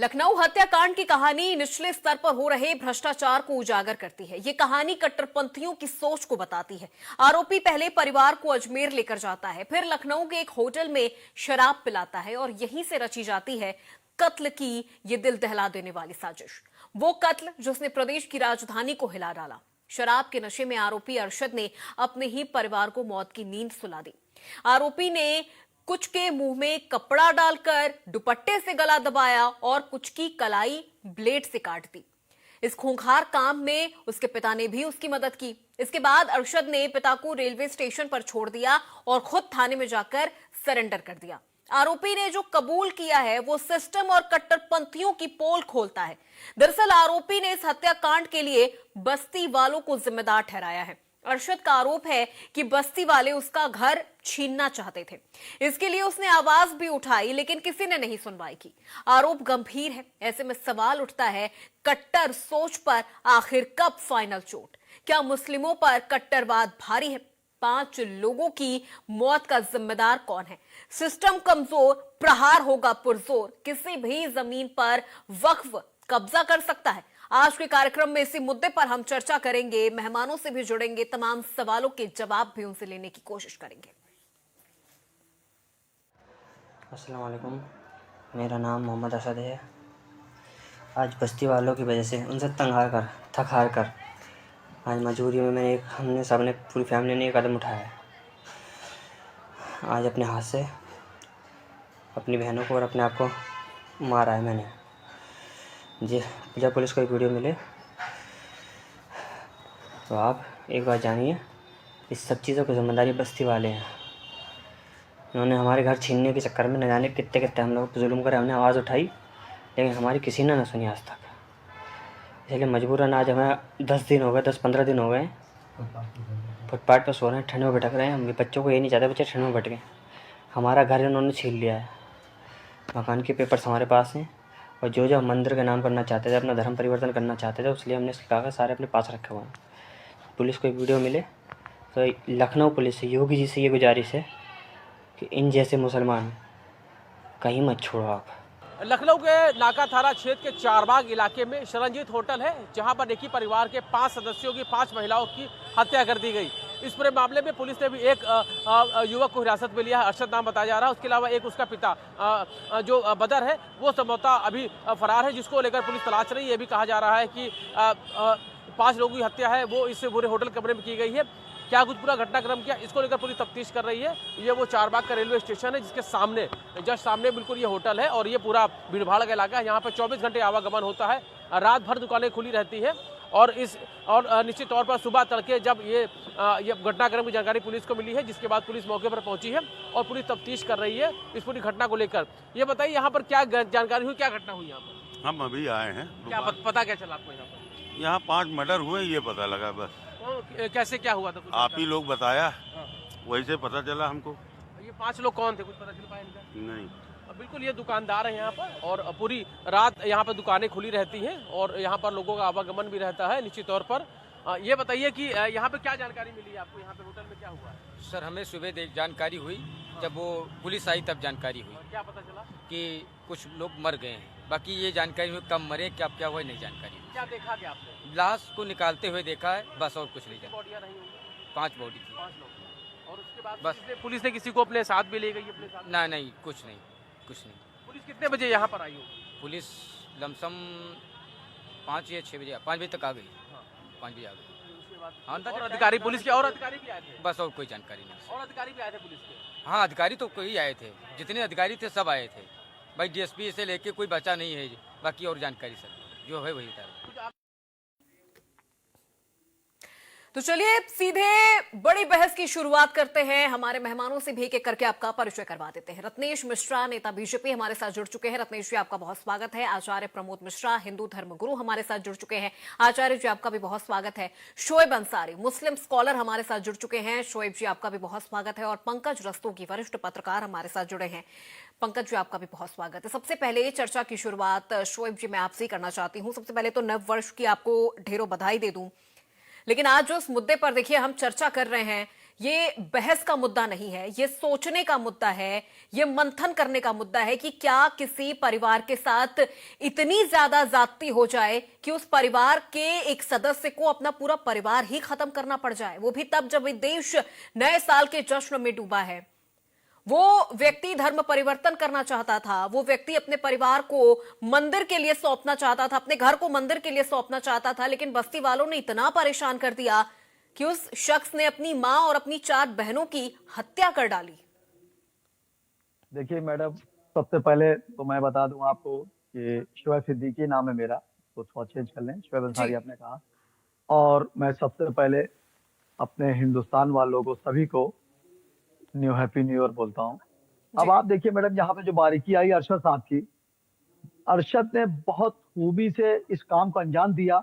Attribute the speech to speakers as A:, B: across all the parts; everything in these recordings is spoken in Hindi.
A: लखनऊ हत्याकांड की कहानी निचले स्तर पर हो रहे भ्रष्टाचार को उजागर करती है। ये कहानी कट्टरपंथियों की सोच को बताती है। आरोपी पहले परिवार को अजमेर लेकर जाता है, फिर लखनऊ के एक होटल में शराब पिलाता है और यहीं से रची जाती है कत्ल की ये दिल दहला देने वाली साजिश। वो कत्ल जिसने प्रदेश की राजधानी को हिला डाला। शराब के नशे में आरोपी अरशद ने अपने ही परिवार को मौत की नींद सुला दी। आरोपी ने कुछ के मुंह में कपड़ा डालकर दुपट्टे से गला दबाया और कुछ की कलाई ब्लेड से काट दी। इस खूंखार काम में उसके पिता ने भी उसकी मदद की। इसके बाद अरशद ने पिता को रेलवे स्टेशन पर छोड़ दिया और खुद थाने में जाकर सरेंडर कर दिया। आरोपी ने जो कबूल किया है वो सिस्टम और कट्टरपंथियों की पोल खोलता है। दरअसल आरोपी ने इस हत्याकांड के लिए बस्ती वालों को जिम्मेदार ठहराया है। अरशद का आरोप है कि बस्ती वाले उसका घर छीनना चाहते थे। इसके लिए उसने आवाज भी उठाई, लेकिन किसी ने नहीं सुनवाई की। आरोप गंभीर है। ऐसे में सवाल उठता है, कट्टर सोच पर आखिर कब फाइनल चोट? क्या मुस्लिमों पर कट्टरवाद भारी है? 5 लोगों की मौत का जिम्मेदार कौन है? सिस्टम कमजोर, प्रहार होगा पुरजोर। किसी भी जमीन पर वक्फ कब्जा कर सकता है। आज के कार्यक्रम में इसी मुद्दे पर हम चर्चा करेंगे, मेहमानों से भी जुड़ेंगे, तमाम सवालों के जवाब भी उनसे लेने की कोशिश करेंगे।
B: अस्सलाम वालेकुम, मेरा नाम मोहम्मद असद है। आज बस्ती वालों की वजह से उनसे थक हार कर आज मजबूरी में हमने सब ने पूरी फैमिली ने एक कदम उठाया है। आज अपने हाथ से अपनी बहनों को और अपने आप को मारा है मैंने। जी, जब पुलिस को एक वीडियो मिले तो आप एक बात जानिए, इस सब चीज़ों की जिम्मेदारी बस्ती वाले हैं। उन्होंने हमारे घर छीनने के चक्कर में न जाने कितने कितने हम लोग जुल्म करे। हमने आवाज़ उठाई लेकिन हमारी किसी ने न सुनी आज तक। इसलिए मजबूरन आज हमें 10-15 दिन हो गए फुटपाथ पर सो रहे हैं, ठंड में भटक रहे हैं। हम बच्चों को ये नहीं चाहते बच्चे ठंड में भटकें। हमारा घर इन्होंने छीन लिया है। मकान के पेपर्स हमारे पास हैं और जो हम मंदिर का नाम करना चाहते थे, अपना धर्म परिवर्तन करना चाहते थे, इसलिए हमने इसके कागज़ सारे अपने पास रखे हुए हैं। पुलिस को एक वीडियो मिले तो लखनऊ पुलिस से, योगी जी से ये गुजारिश है कि इन जैसे मुसलमान कहीं मत छोड़ो आप।
C: लखनऊ के नाका थाना क्षेत्र के चारबाग इलाके में शरणजीत होटल है, जहां पर एक ही परिवार के 5 सदस्यों की 5 महिलाओं की हत्या कर दी गई। इस पूरे मामले में पुलिस ने भी एक युवक को हिरासत में लिया है, अरशद नाम बताया जा रहा है। उसके अलावा एक उसका पिता जो बदर है वो संभवतः अभी फरार है, जिसको लेकर पुलिस तलाश रही है। ये भी कहा जा रहा है कि 5 लोगों की हत्या है वो इस पूरे होटल कमरे में की गई है। क्या कुछ पूरा घटनाक्रम किया, इसको लेकर पुलिस तफ्तीश कर रही है। ये वो चारबाग का रेलवे स्टेशन है, जिसके सामने जस्ट सामने बिल्कुल ये होटल है और ये पूरा भीड़भाड़ का इलाका है। यहाँ पर 24 घंटे आवागमन होता है, रात भर दुकानें खुली रहती है और निश्चित तौर पर सुबह तड़के जब ये घटनाक्रम की जानकारी पुलिस को मिली है, जिसके बाद पुलिस मौके पर पहुंची है और पुलिस तफ्तीश कर रही है इस पूरी घटना को लेकर। ये बताइए यहाँ पर क्या जानकारी हुई, क्या घटना हुई यहाँ पर?
D: हम अभी आए हैं।
C: क्या पता क्या चला आपको यहाँ पर?
D: यहाँ 5 मर्डर हुए ये पता लगा बस।
C: कैसे क्या हुआ था? कुछ
D: आप ही लोग बताया, वही से पता चला हमको।
C: ये 5 लोग कौन थे, कुछ पता चल पाया इनका?
D: नहीं।
C: बिल्कुल, ये दुकानदार है यहाँ पर और पूरी रात यहाँ पर दुकानें खुली रहती हैं और यहाँ पर लोगों का आवागमन भी रहता है निश्चित तौर पर। ये बताइए कि यहाँ पे क्या जानकारी मिली आपको, यहाँ पे होटल में क्या हुआ है?
E: सर, हमें सुबह जानकारी हुई, जब वो पुलिस आई तब जानकारी हुई।
C: क्या पता चला?
E: कि कुछ लोग मर गए हैं। बाकी ये जानकारी हुई कब मरे क्या हुआ नहीं जानकारी।
C: क्या देखा क्या आपने?
E: लाश को निकालते हुए देखा है बस, और कुछ नहीं देखा।
C: बॉडियां रही होंगी?
E: 5 बॉडी थी।
C: 5 लोग। और उसके बाद
E: बस।
C: पुलिस ने किसी को अपने साथ भी ले गई अपने साथ?
E: नहीं, कुछ नहीं।
C: पुलिस कितने बजे यहाँ पर आई होगी?
E: पुलिस लमसम 5 या 6 बजे, 5 बजे तक आ गई। 5 बजे आ गई। हाँ,
C: और अधिकारी पुलिस के और अधिकारी भी आए थे?
E: बस, और कोई जानकारी नहीं।
C: और अधिकारी भी आए थे पुलिस के?
E: हाँ, अधिकारी तो कोई आए थे, जितने अधिकारी थे सब आए थे भाई। DSP से लेके कोई बचा नहीं है। बाकी और जानकारी सर जो है वही बता रहे।
A: तो चलिए सीधे बड़ी बहस की शुरुआत करते हैं। हमारे मेहमानों से भी एक करके आपका परिचय करवा देते हैं। रत्नेश मिश्रा, नेता बीजेपी, हमारे साथ जुड़ चुके हैं। रत्नेश जी, आपका बहुत स्वागत है। आचार्य प्रमोद मिश्रा, हिंदू धर्म गुरु, हमारे साथ जुड़ चुके हैं। आचार्य जी, आपका भी बहुत स्वागत है। शोएब अंसारी, मुस्लिम स्कॉलर, हमारे साथ जुड़ चुके हैं। शोएब जी, आपका भी बहुत स्वागत है। और पंकज रस्तोगी, वरिष्ठ पत्रकार, हमारे साथ जुड़े हैं। पंकज जी, आपका भी बहुत स्वागत है। सबसे पहले चर्चा की शुरुआत शोएब जी मैं आपसे करना चाहती हूँ। सबसे पहले तो नव वर्ष की आपको ढेरों बधाई दे दूं, लेकिन आज जो इस मुद्दे पर देखिए हम चर्चा कर रहे हैं ये बहस का मुद्दा नहीं है, ये सोचने का मुद्दा है, ये मंथन करने का मुद्दा है कि क्या किसी परिवार के साथ इतनी ज्यादा ज्यादती हो जाए कि उस परिवार के एक सदस्य को अपना पूरा परिवार ही खत्म करना पड़ जाए, वो भी तब जब देश नए साल के जश्न में डूबा है। वो व्यक्ति धर्म परिवर्तन करना चाहता था, वो व्यक्ति अपने परिवार को मंदिर के लिए सौंपना चाहता था, अपने घर को मंदिर के लिए सौंपना चाहता था, लेकिन बस्ती वालों ने इतना परेशान कर दिया कि उस शख्स ने अपनी मां और अपनी 4 बहनों की हत्या कर डाली।
F: देखिए मैडम, सबसे पहले तो मैं बता दूं आपको कि शोएब सिद्दीकी नाम है मेरा, तो थोड़ा चेंज कर लें, शोएब अंसारी आपने कहा। और मैं सबसे पहले अपने हिंदुस्तान वालों को सभी को हैप्पी न्यू ईयर बोलता हूँ। अब आप देखिए मैडम, यहाँ पे जो बारीकी आई अरशद साहब की, अरशद ने बहुत खूबी से इस काम को अंजाम दिया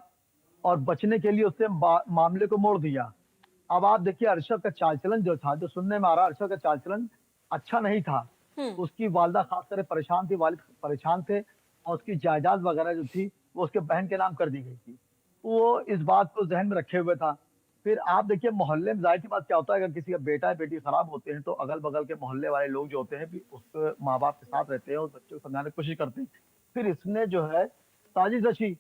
F: और बचने के लिए उसने मामले को मोड़ दिया। अब आप देखिए अरशद का चाल चलन जो था, जो सुनने में आ रहा, अरशद का चाल चलन अच्छा नहीं था। उसकी वालिदा खासकर परेशान थी, वालिद परेशान थे, और उसकी जायदाद वगैरह जो थी वो उसके बहन के नाम कर दी गई थी। वो इस बात को जहन में रखे हुए था। फिर आप देखिए मोहल्ले में जाहिर सी बात क्या होता है, अगर किसी का बेटा या बेटी खराब होते हैं तो अगल बगल के मोहल्ले वाले लोग जो होते हैं भी उसके माँ बाप के साथ रहते हैं, उस बच्चे को समझाने की कोशिश करते हैं। फिर इसने जो है साजिश रची।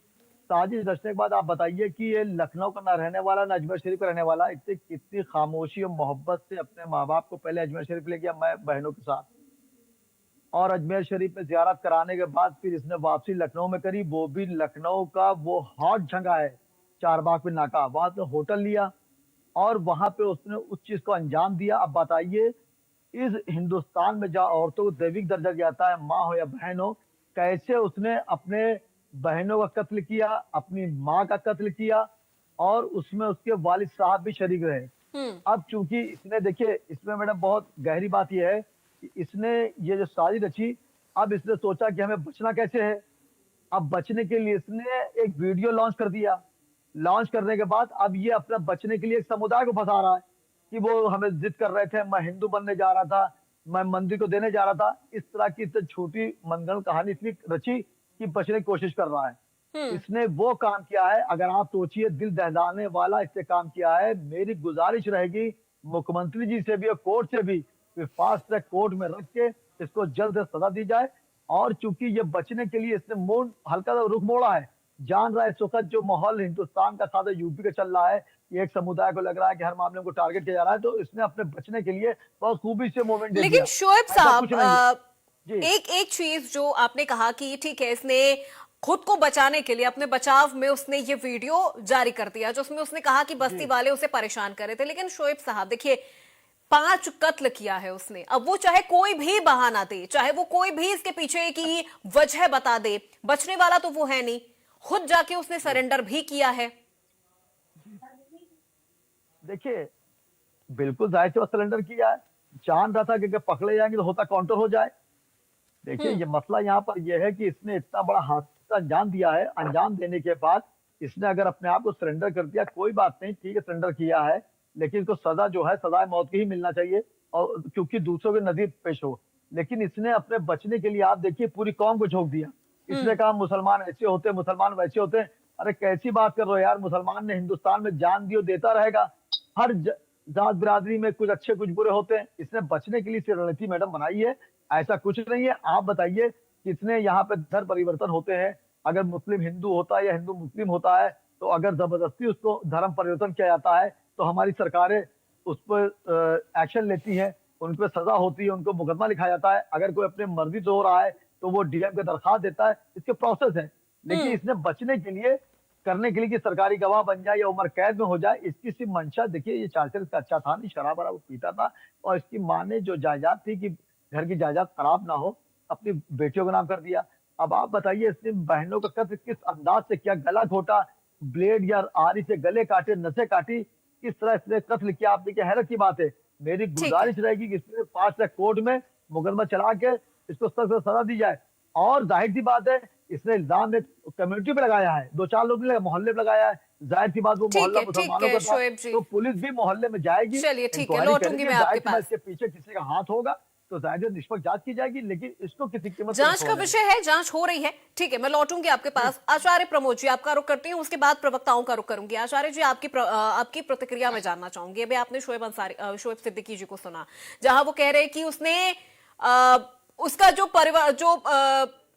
F: साजिश रचने के बाद आप बताइए कि ये लखनऊ का ना रहने वाला, ना अजमेर शरीफ का रहने वाला, इतनी कितनी खामोशी और मोहब्बत से अपने माँ बाप को पहले अजमेर शरीफ ले गया, मैं बहनों के साथ, और अजमेर शरीफ में जियारत कराने के बाद फिर इसने वापसी लखनऊ में करी। वो भी लखनऊ का वो हॉट जगह है चारबाग पे नाका, वहां से होटल लिया और वहां पे उसने उस चीज को अंजाम दिया। अब बताइए, इस हिंदुस्तान में जहाँ औरतों को दैविक दर्जा जाता है, माँ हो या बहन हो, कैसे उसने अपने बहनों का कत्ल किया, अपनी माँ का कत्ल किया, और उसमें उसके वालिद साहब भी शरीक रहे। अब चूंकि इसने, देखिए इसमें मैडम बहुत गहरी बात यह है कि इसने ये जो साजिश रची, अब इसने सोचा कि हमें बचना कैसे है। अब बचने के लिए इसने एक वीडियो लॉन्च कर दिया। लॉन्च करने के बाद अब ये अपना बचने के लिए एक समुदाय को फंसा रहा है कि वो हमें जिद कर रहे थे, मैं हिंदू बनने जा रहा था, मैं मंदिर को देने जा रहा था। इस तरह की इतनी छोटी मनगढ़ंत कहानी इसलिए रची कि बचने की कोशिश कर रहा है। इसने वो काम किया है, अगर आप सोचिए, दिल दहलाने वाला इससे काम किया है। मेरी गुजारिश रहेगी मुख्यमंत्री जी से भी और कोर्ट से भी, फास्ट ट्रैक कोर्ट में रख के इसको जल्द से सजा दी जाए। और चूंकि ये बचने के लिए इसने मोड़ हल्का सा रुख मोड़ा है, जान रहा है इस वक्त जो माहौल हिंदुस्तान का साथ यूपी का चल रहा है, एक समुदाय को लग रहा है कि हर मामले को टारगेट किया जा रहा है, तो इसने अपने बचने के लिए बहुत खूबी से मूवमेंट दे दिया।
A: लेकिन शोएब साहब,
F: जी।
A: एक चीज जो आपने कहा कि ठीक है, इसने खुद को बचाने के लिए, अपने बचाव में उसने ये वीडियो जारी कर दिया जिसमें उसने कहा कि बस्ती वाले उसे परेशान कर रहे थे। लेकिन शोएब साहब देखिए, 5 कत्ल किया है उसने। अब वो चाहे कोई भी बहाना दे, चाहे वो कोई भी इसके पीछे की वजह बता दे, बचने वाला तो वो है नहीं। खुद जाके उसने सरेंडर भी किया है।
F: देखिए बिल्कुल जाहिर से सरेंडर किया है, जान रहा था कि अगर पकड़े जाएंगे तो होता काउंटर हो जाए। देखिए ये मसला यहाँ पर यह है कि इसने इतना बड़ा हादसा अंजाम दिया है, अंजाम देने के बाद इसने अगर अपने आप को सरेंडर कर दिया, कोई बात नहीं, ठीक है सरेंडर किया है, लेकिन इसको सजा जो है सजाए मौत की ही मिलना चाहिए, और क्योंकि दूसरों के नजीर पेश हो। लेकिन इसने अपने बचने के लिए, आप देखिए, पूरी कौम को झोंक दिया। इसने कहा मुसलमान ऐसे होते हैं, मुसलमान वैसे होते हैं। अरे कैसी बात कर रहे हो यार, मुसलमान ने हिंदुस्तान में जान दी और देता रहेगा। हर जात बिरादरी में कुछ अच्छे कुछ बुरे होते हैं। इसने बचने के लिए रणनीति मैडम बनाई है, ऐसा कुछ नहीं है। आप बताइए कितने यहाँ पे धर्म परिवर्तन होते हैं। अगर मुस्लिम हिंदू होता है या हिंदू मुस्लिम होता है, तो अगर जबरदस्ती उसको धर्म परिवर्तन किया जाता है तो हमारी सरकारें उस पर एक्शन लेती हैं, उन पर सजा होती है, उनको मुकदमा लिखा जाता है। अगर कोई अपने मर्जी से हो रहा है तो वो डीएम को दरखास्त देता है, इसके प्रोसेस है। लेकिन इसने बचने के लिए, करने के लिए कि सरकारी गवाह बन जाए या उम्र कैद में हो जाए, इसकी सिर्फ मंशा, देखिए ये चार्जर इसका अच्छा था नहीं, शराब वराब पीता था, और इसकी माँ ने जो जायदाद थी कि घर की जायदाद खराब ना हो, अपनी बेटियों का नाम कर दिया। अब आप बताइए इसने बहनों का कत्ल किस अंदाज से किया, गला घोटा, ब्लेड या आरी से गले काटे, नसें काटी, किस तरह इसने कत्ल किया। आप देखिए हैरत की बात है। मेरी गुजारिश रहेगी कि इसने फास्ट ट्रैक कोर्ट में मुकदमा चला के इसको सख्त सजा दी जाए। और जाहिर सी बात है, इसने इल्जाम एक कम्युनिटी पे लगाया है, 2-4 लोग ने मोहल्ले पे लगाया है। जाहिर सी बात वो मोहल्ला मुसलमानों का था, तो पुलिस भी मोहल्ले में जाएगी,
A: चलिए ठीक है, लौटूंगी मैं आपके पास।
F: इसके पीछे किसी का हाथ होगा, तो जाहिर है निष्पक्ष जांच की जाएगी, लेकिन इसको किसी कीमत पर
A: जांच
F: नहीं
A: का
F: छोड़ा
A: विषय है, जांच हो रही है। ठीक है, मैं लौटूंगी आपके पास। आचार्य प्रमोद जी, आपका रुख करती हूँ, उसके बाद प्रवक्ताओं का रुख करूंगी। आचार्य जी, आपकी प्रतिक्रिया में जानना चाहूंगी। अभी आपने शोएब सिद्दीकी जी को सुना, जहां वो कह रहे कि उसने उसका जो परिवार, जो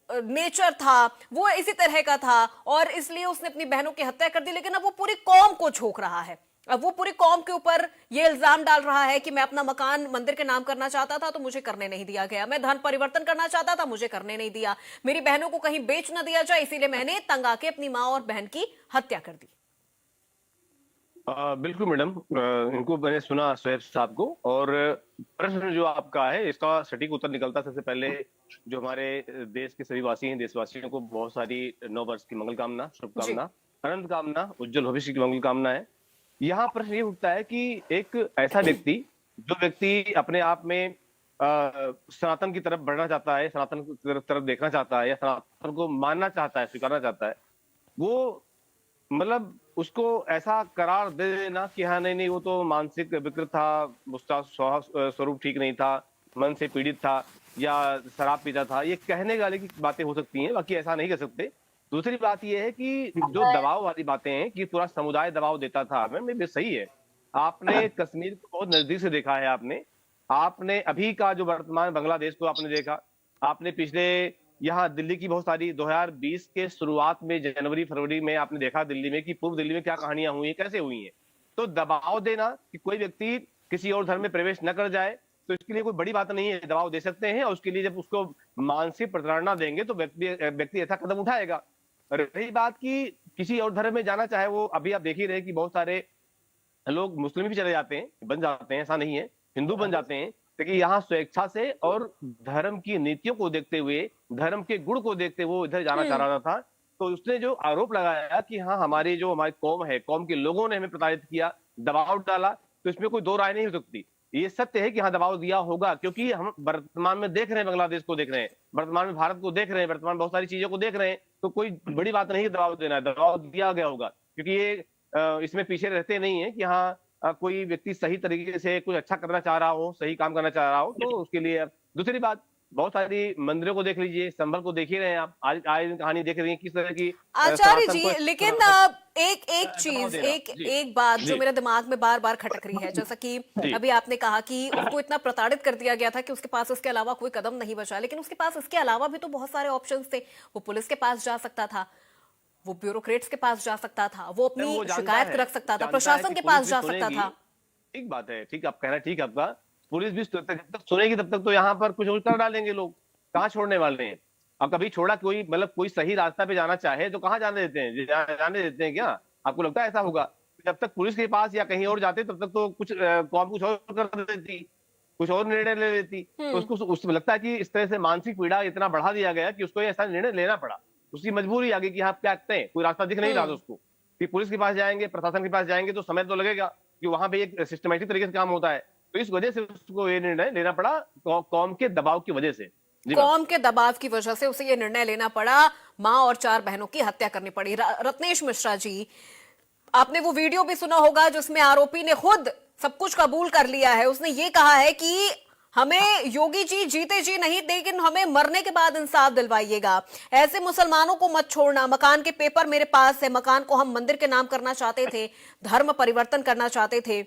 A: नेचर था वो इसी तरह का था और इसलिए उसने अपनी बहनों की हत्या कर दी। लेकिन अब वो पूरी कौम को झोंक रहा है, अब वो पूरी कौम के ऊपर ये इल्जाम डाल रहा है कि मैं अपना मकान मंदिर के नाम करना चाहता था तो मुझे करने नहीं दिया गया, मैं धन परिवर्तन करना चाहता था मुझे करने नहीं दिया, मेरी बहनों को कहीं बेच न दिया जाए इसीलिए मैंने तंग आके अपनी मां और बहन की हत्या कर दी।
G: बिल्कुल मैडम, इनको मैंने सुना शोएब साहब को, और प्रश्न जो आपका है इसका सटीक उत्तर निकलता सबसे पहले जो हमारे देश के सभी वासी हैं, देशवासियों को बहुत सारी नव वर्ष की मंगल कामना, शुभकामना, अनंत कामना, उज्जवल भविष्य की मंगल कामना है। यहाँ प्रश्न ये उठता है कि एक ऐसा व्यक्ति, जो व्यक्ति अपने आप में सनातन की तरफ बढ़ना चाहता है, सनातन की तरफ देखना चाहता है या सनातन को मानना चाहता है, स्वीकारना चाहता है, वो मतलब उसको ऐसा करार दे देना कि हाँ नहीं वो तो मानसिक विकृत था, उसका स्वरूप ठीक नहीं था, मन से पीड़ित था या शराब पीता था, ये कहने वाले की बातें हो सकती हैं, बाकी ऐसा नहीं कर सकते। दूसरी बात ये है कि जो दबाव वाली बातें हैं कि पूरा समुदाय दबाव देता था, मैम ये सही है। आपने कश्मीर को बहुत नजदीक से देखा है, आपने अभी का जो वर्तमान बांग्लादेश को आपने देखा, आपने पिछले यहाँ दिल्ली की बहुत सारी 2020 के शुरुआत में जनवरी फरवरी में आपने देखा दिल्ली में कि पूर्व दिल्ली में क्या कहानियां हुई हैं, कैसे हुई हैं। तो दबाव देना कि कोई व्यक्ति किसी और धर्म में प्रवेश न कर जाए, तो इसके लिए कोई बड़ी बात नहीं है, दबाव दे सकते हैं, और उसके लिए जब उसको मानसिक प्रताड़ना देंगे तो व्यक्ति ऐसा कदम उठाएगा। रही बात कि किसी और धर्म में जाना चाहे, वो अभी आप देख ही रहे कि बहुत सारे लोग मुस्लिम भी चले जाते हैं, बन जाते हैं, ऐसा नहीं है, हिंदू बन जाते हैं, लेकिन यहाँ स्वेच्छा से और धर्म की नीतियों को देखते हुए, धर्म के गुण को देखते हुए वो इधर जाना चाह रहा था। तो उसने जो आरोप लगाया कि हाँ हमारी कौम है, कौम के लोगों ने हमें प्रताड़ित किया, दबाव डाला, तो इसमें कोई दो राय नहीं हो सकती। ये सत्य है कि हाँ दबाव दिया होगा, क्योंकि हम वर्तमान में देख रहे हैं, बांग्लादेश को देख रहे हैं, वर्तमान में भारत को देख रहे हैं, वर्तमान बहुत सारी चीजों को देख रहे हैं, तो कोई बड़ी बात नहीं है दबाव देना है, दबाव दिया गया होगा, क्योंकि ये इसमें पीछे रहते नहीं है कि हाँ कोई व्यक्ति सही तरीके से कुछ अच्छा करना चाह रहा हो, सही काम करना चाह रहा हो, तो उसके लिए। दूसरी बात, बहुत सारी मंदिरों को देख लीजिए, संभल को देख ही रहे हैं आप, आज कहानी देख रही हैं किस तरह की।
A: आचार्य जी, लेकिन एक चीज, एक बात जो मेरे दिमाग में बार बार खटक रही है, जैसा कि अभी आपने कहा कि उसको इतना प्रताड़ित कर दिया गया था कि उसके पास इसके अलावा कोई कदम नहीं बचा, लेकिन उसके पास इसके अलावा भी तो बहुत सारे ऑप्शंस थे। वो पुलिस के पास जा सकता था, वो ब्यूरोक्रेट्स के पास जा सकता था, वो अपनी शिकायत रख सकता था, प्रशासन के पास जा सकता था।
G: ठीक बात है, ठीक आप कह रहे हैं, ठीक आपका, पुलिस भी जब तक सुनेगी तब तक तो यहाँ पर कुछ कर डालेंगे लोग, कहाँ छोड़ने वाले हैं। अब कभी छोड़ा कोई, मतलब कोई सही रास्ता पे जाना चाहे तो कहाँ जाने देते हैं, जाने देते हैं क्या? आपको लगता है ऐसा होगा? जब तक पुलिस के पास या कहीं और जाते तब तक तो कुछ कौम कुछ और कर देती, कुछ और निर्णय ले लेती। तो उसको लगता है कि इस तरह से मानसिक पीड़ा इतना बढ़ा दिया गया कि उसको ऐसा निर्णय लेना पड़ा, उसकी मजबूरी आ गई कि हाँ क्या करते हैं, कोई रास्ता दिख नहीं रहा था उसको कि पुलिस के पास जाएंगे, प्रशासन के पास जाएंगे तो समय तो लगेगा, कि वहां पे एक सिस्टमैटिक तरीके से काम होता है। तो इस वजह से उसको ये निर्णय लेना पड़ा, कौम के दबाव की वजह से।
A: कौम के दबाव की वजह से उसे ये निर्णय लेना पड़ा, मां और 4 बहनों की हत्या करनी पड़ी। रत्नेश मिश्रा जी, आपने वो वीडियो भी सुना होगा जिसमें आरोपी ने खुद सब कुछ कबूल कर लिया है। उसने ये कहा है कि हमें योगी जी जीते जी नहीं, लेकिन हमें मरने के बाद इंसाफ दिलवाइएगा, ऐसे मुसलमानों को मत छोड़ना, मकान के पेपर मेरे पास है, मकान को हम मंदिर के नाम करना चाहते थे, धर्म परिवर्तन करना चाहते थे।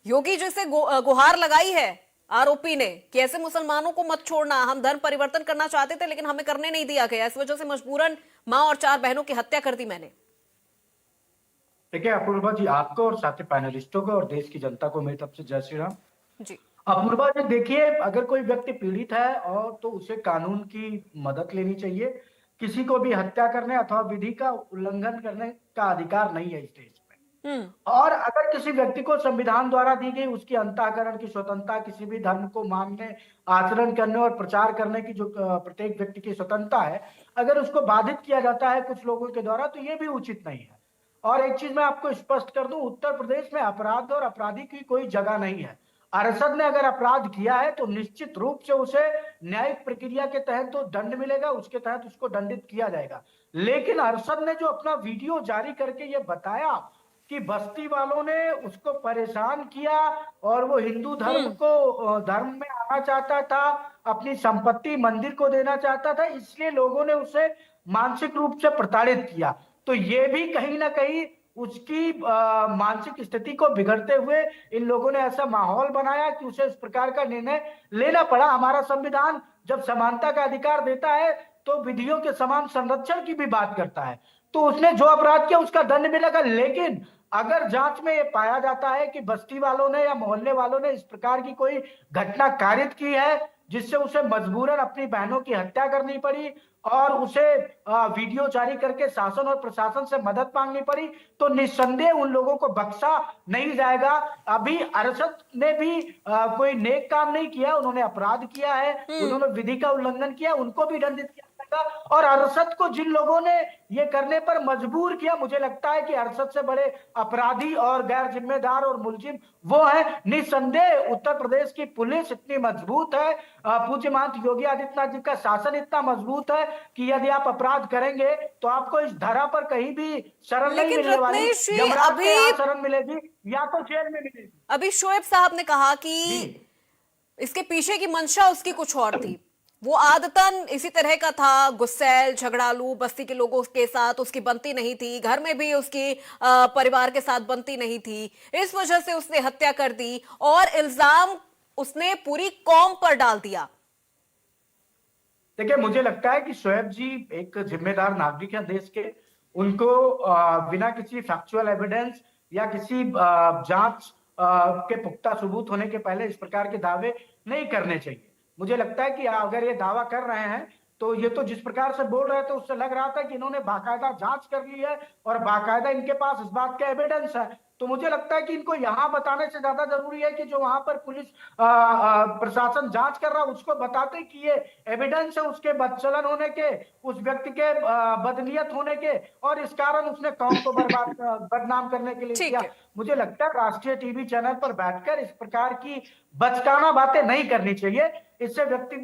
A: योगी जी से गुहार लगाई है आरोपी ने कि ऐसे मुसलमानों को मत छोड़ना, हम धर्म परिवर्तन करना चाहते थे लेकिन हमें करने नहीं दिया गया, इस वजह से मजबूरन मां और 4 बहनों की हत्या कर दी मैंने।
H: देखिए अपूर्वा जी, आपको और साथी पैनलिस्टों को और देश की जनता को मेरी तरफ से जय श्री राम
A: जी।
H: अपूर्वा जी, देखिए अगर कोई व्यक्ति पीड़ित है और तो उसे कानून की मदद लेनी चाहिए। किसी को भी हत्या करने अथवा विधि का उल्लंघन करने का अधिकार नहीं है इस देश में। और अगर किसी व्यक्ति को संविधान द्वारा दी गई उसकी अंतःकरण की स्वतंत्रता, किसी भी धर्म को मानने, आचरण करने और प्रचार करने की जो प्रत्येक व्यक्ति की स्वतंत्रता है, अगर उसको बाधित किया जाता है कुछ लोगों के द्वारा, तो ये भी उचित नहीं है। और एक चीज मैं आपको स्पष्ट कर दूं, उत्तर प्रदेश में अपराध और अपराधी की कोई जगह नहीं है। अरशद ने अगर अपराध किया है तो निश्चित रूप से उसे न्यायिक प्रक्रिया के तहत तो दंड मिलेगा, उसके तहत उसको दंडित किया जाएगा। लेकिन अरशद ने जो अपना वीडियो जारी करके ये बताया कि बस्ती वालों ने उसको परेशान किया और वो हिंदू धर्म को धर्म में आना चाहता था, अपनी संपत्ति मंदिर को देना चाहता था, इसलिए लोगों ने उसे मानसिक रूप से प्रताड़ित किया। तो ये भी कहीं ना कहीं उसकी मानसिक स्थिति को बिगड़ते हुए इन लोगों ने ऐसा माहौल बनाया कि उसे इस प्रकार का निर्णय लेना पड़ा। हमारा संविधान जब समानता का अधिकार देता है तो विधियों के समान संरक्षण की भी बात करता है। तो उसने जो अपराध किया उसका दंड मिलेगा, लेकिन अगर जांच में ये पाया जाता है कि बस्ती वालों ने या मोहल्ले वालों ने इस प्रकार की कोई घटना कारित की है जिससे उसे मजबूरन अपनी बहनों की हत्या करनी पड़ी और उसे वीडियो जारी करके शासन और प्रशासन से मदद मांगनी पड़ी, तो निस्संदेह उन लोगों को बख्शा नहीं जाएगा। अभी अरशद ने भी कोई नेक काम नहीं किया, उन्होंने अपराध किया है, उन्होंने विधि का उल्लंघन किया, उनको भी दंडित किया जाएगा। और अरशद को जिन लोगों ने ये करने पर मजबूर किया, मुझे लगता है कि अरशद से बड़े अपराधी और गैर जिम्मेदार और मुलजिम वो है। निस्संदेह उत्तर प्रदेश की पुलिस इतनी मजबूत है, पूज्य महंत योगी आदित्यनाथ जी का शासन इतना मजबूत है कि यदि आप अपराध करेंगे तो आपको इस धरा पर कहीं भी शरण नहीं मिलने वाली।
A: रत्नेश जी,
H: यमराज के यहाँ शरण मिलेगी या तो जेल में मिलेगी।
A: अभी शोएब साहब ने कहा कि इसके पीछे की मंशा उसकी कुछ और थी, वो आदतन इसी तरह का था, गुस्सैल, झगड़ालू, बस्ती के लोगों के साथ उसकी बनती नहीं थी, घर में भी उसकी परिवार के साथ बनती नहीं थी, इस वजह से उसने हत्या कर दी और इल्जाम उसने पूरी कौम पर डाल दिया।
H: देखिए, मुझे लगता है कि शोएब जी एक जिम्मेदार नागरिक हैं देश के, उनको बिना किसी फैक्चुअल एविडेंस या किसी जांच के पुख्ता सबूत होने के पहले इस प्रकार के दावे नहीं करने चाहिए। मुझे लगता है कि अगर ये दावा कर रहे हैं तो ये तो जिस प्रकार से बोल रहे थे उससे लग रहा था कि इन्होंने बाकायदा जांच कर ली है और बाकायदा इनके पास इस बात का एविडेंस है। तो मुझे लगता है कि इनको यहाँ बताने से ज्यादा जरूरी है कि जो वहां पर पुलिस प्रशासन जांच कर रहा है उसको बताते कि ये एविडेंस है उसके बदचलन होने के, उस व्यक्ति के बदनीयत होने के, और इस कारण उसने कौम को बदनाम करने के लिए किया। मुझे लगता है राष्ट्रीय टीवी चैनल पर बैठकर इस प्रकार की बचकाना बातें नहीं करनी चाहिए, इससे व्यक्ति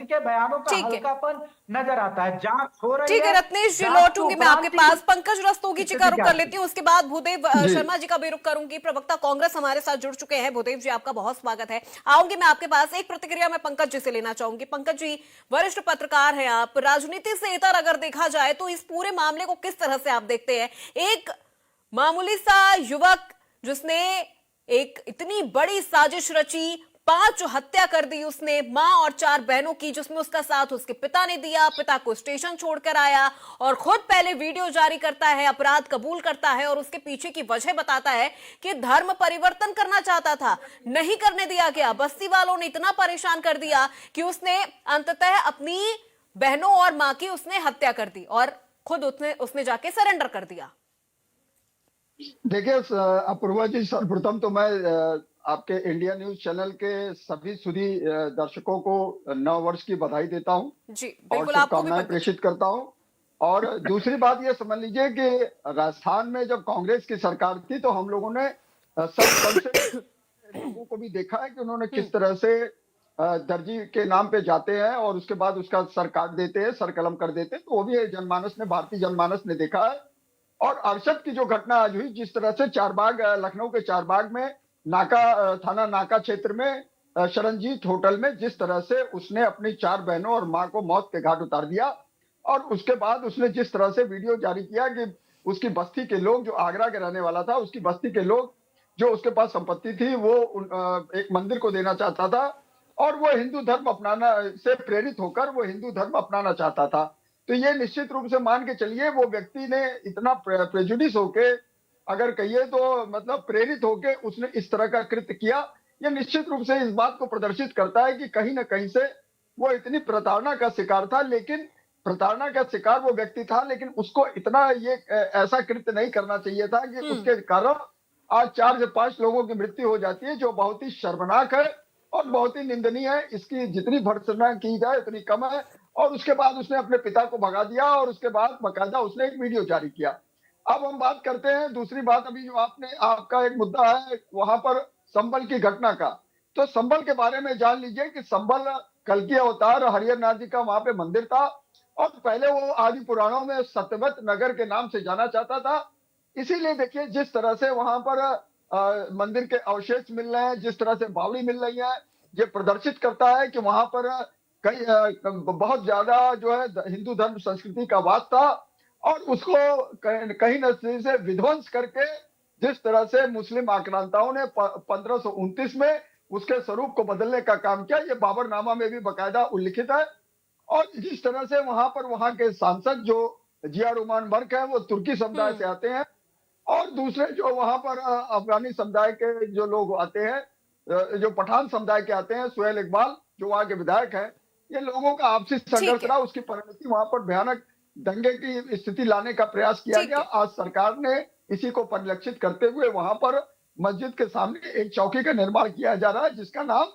H: के बयानों का हल्कापन नजर आता है। जांच हो रही है।
A: ठीक है रत्नेश जी, लौटूंगी मैं आपके पास। पंकज रस्तोगी जी का रुख कर लेती हूँ, उसके बाद भूदेव शर्मा जी का भी रुख करूंगी। प्रवक्ता कांग्रेस हमारे साथ जुड़ चुके हैं। भूदेव जी, आपका बहुत स्वागत है। आऊंगी मैं आपके पास। एक प्रतिक्रिया मैं पंकज जी से लेना चाहूंगी। पंकज जी, वरिष्ठ पत्रकार हैं आप, राजनीति से इतर अगर देखा जाए तो इस पूरे मामले को किस तरह से आप देखते हैं? एक मामूली सा युवक जिसने एक इतनी बड़ी साजिश रची, 5 हत्या कर दी उसने, मां और 4 बहनों की, जिसमें उसका साथ उसके पिता ने दिया, पिता को स्टेशन छोड़कर आया और खुद पहले वीडियो जारी करता है, अपराध कबूल करता है और उसके पीछे की वजह बताता है कि धर्म परिवर्तन करना चाहता था, नहीं करने दिया गया। बस्ती वालों ने इतना परेशान कर दिया कि उसने अंततः अपनी बहनों और मां की उसने हत्या कर दी और खुद उसने जाके सरेंडर कर दिया।
I: देखिए अपूर्वा जी, सर्वप्रथम तो मैं आपके इंडिया न्यूज चैनल के सभी सुधी दर्शकों को नव वर्ष की बधाई देता हूँ
A: जी,
I: और शुभकामनाएं प्रेषित करता हूँ। और दूसरी बात ये समझ लीजिए कि राजस्थान में जब कांग्रेस की सरकार थी तो हम लोगों ने सब लोगों को भी देखा है कि उन्होंने किस तरह से दर्जी के नाम पे जाते हैं और उसके बाद उसका सर काट देते हैं, सर कलम कर देते हैं। तो वो भी जनमानस ने, भारतीय जनमानस ने देखा है। और अरशद की जो घटना आज हुई, जिस तरह से चारबाग, लखनऊ के चारबाग में थाना नाका क्षेत्र में शरणजीत होटल में जिस तरह से उसने अपनी 4 बहनों और मां को मौत के घाट उतार दिया और उसके बाद उसने जिस तरह से वीडियो जारी किया कि उसकी बस्ती के लोग, जो आगरा के रहने वाला था, उसकी बस्ती के लोग जो उसके पास संपत्ति थी वो एक मंदिर को देना चाहता था और वो हिंदू धर्म अपनाना से प्रेरित होकर वो हिंदू धर्म अपनाना चाहता था। तो ये निश्चित रूप से मान के चलिए वो व्यक्ति ने इतना प्रेजुडिस होके, अगर कहिए तो मतलब प्रेरित होके उसने इस तरह का कृत्य किया। ये निश्चित रूप से इस बात को प्रदर्शित करता है कि कहीं ना कहीं से वो इतनी प्रताड़ना का शिकार था, लेकिन प्रताड़ना का शिकार वो व्यक्ति था, लेकिन उसको इतना ये ऐसा कृत्य नहीं करना चाहिए था कि उसके कारण आज 4 से 5 लोगों की मृत्यु हो जाती है, जो बहुत ही शर्मनाक है और बहुत ही निंदनीय है। इसकी जितनी भर्त्सना की जाए उतनी कम है। और उसके बाद उसने अपने पिता को भगा दिया और उसके बाद बाकायदा उसने एक वीडियो जारी किया। अब हम बात करते हैं दूसरी बात, अभी जो आपका एक मुद्दा है वहां पर संबल की घटना का। तो संबल के बारे में जान लीजिए कि संबल कल्कि अवतार हरिहरनाथ जी का वहां पे मंदिर था और पहले वो आदि पुराणों में सत्यवत नगर के नाम से जाना जाता था। इसीलिए देखिए जिस तरह से वहां पर मंदिर के अवशेष मिल रहे हैं, जिस तरह से बावड़ी मिल रही है, ये प्रदर्शित करता है कि वहां पर कई बहुत ज्यादा जो है हिंदू धर्म संस्कृति का वास था, और उसको कहीं न कहीं से विध्वंस करके जिस तरह से मुस्लिम आक्रांताओं ने 1529 में उसके स्वरूप को बदलने का काम किया, ये बाबरनामा में भी बाकायदा उल्लिखित है। और जिस तरह से वहां पर वहां के सांसद जो जिया रहमान बर्क है वो तुर्की समुदाय से आते हैं, और दूसरे जो वहां पर अफगानी समुदाय के जो लोग आते हैं, जो पठान समुदाय के आते हैं, सुहेल इकबाल जो वहां के विधायक हैं, ये लोगों का आपसी संघर्ष रहा, उसकी परिणति वहां पर भयानक दंगे की स्थिति लाने का प्रयास किया गया। आज सरकार ने इसी को परिलक्षित करते हुए वहां पर मस्जिद के सामने एक चौकी का निर्माण किया जा रहा है, जिसका नाम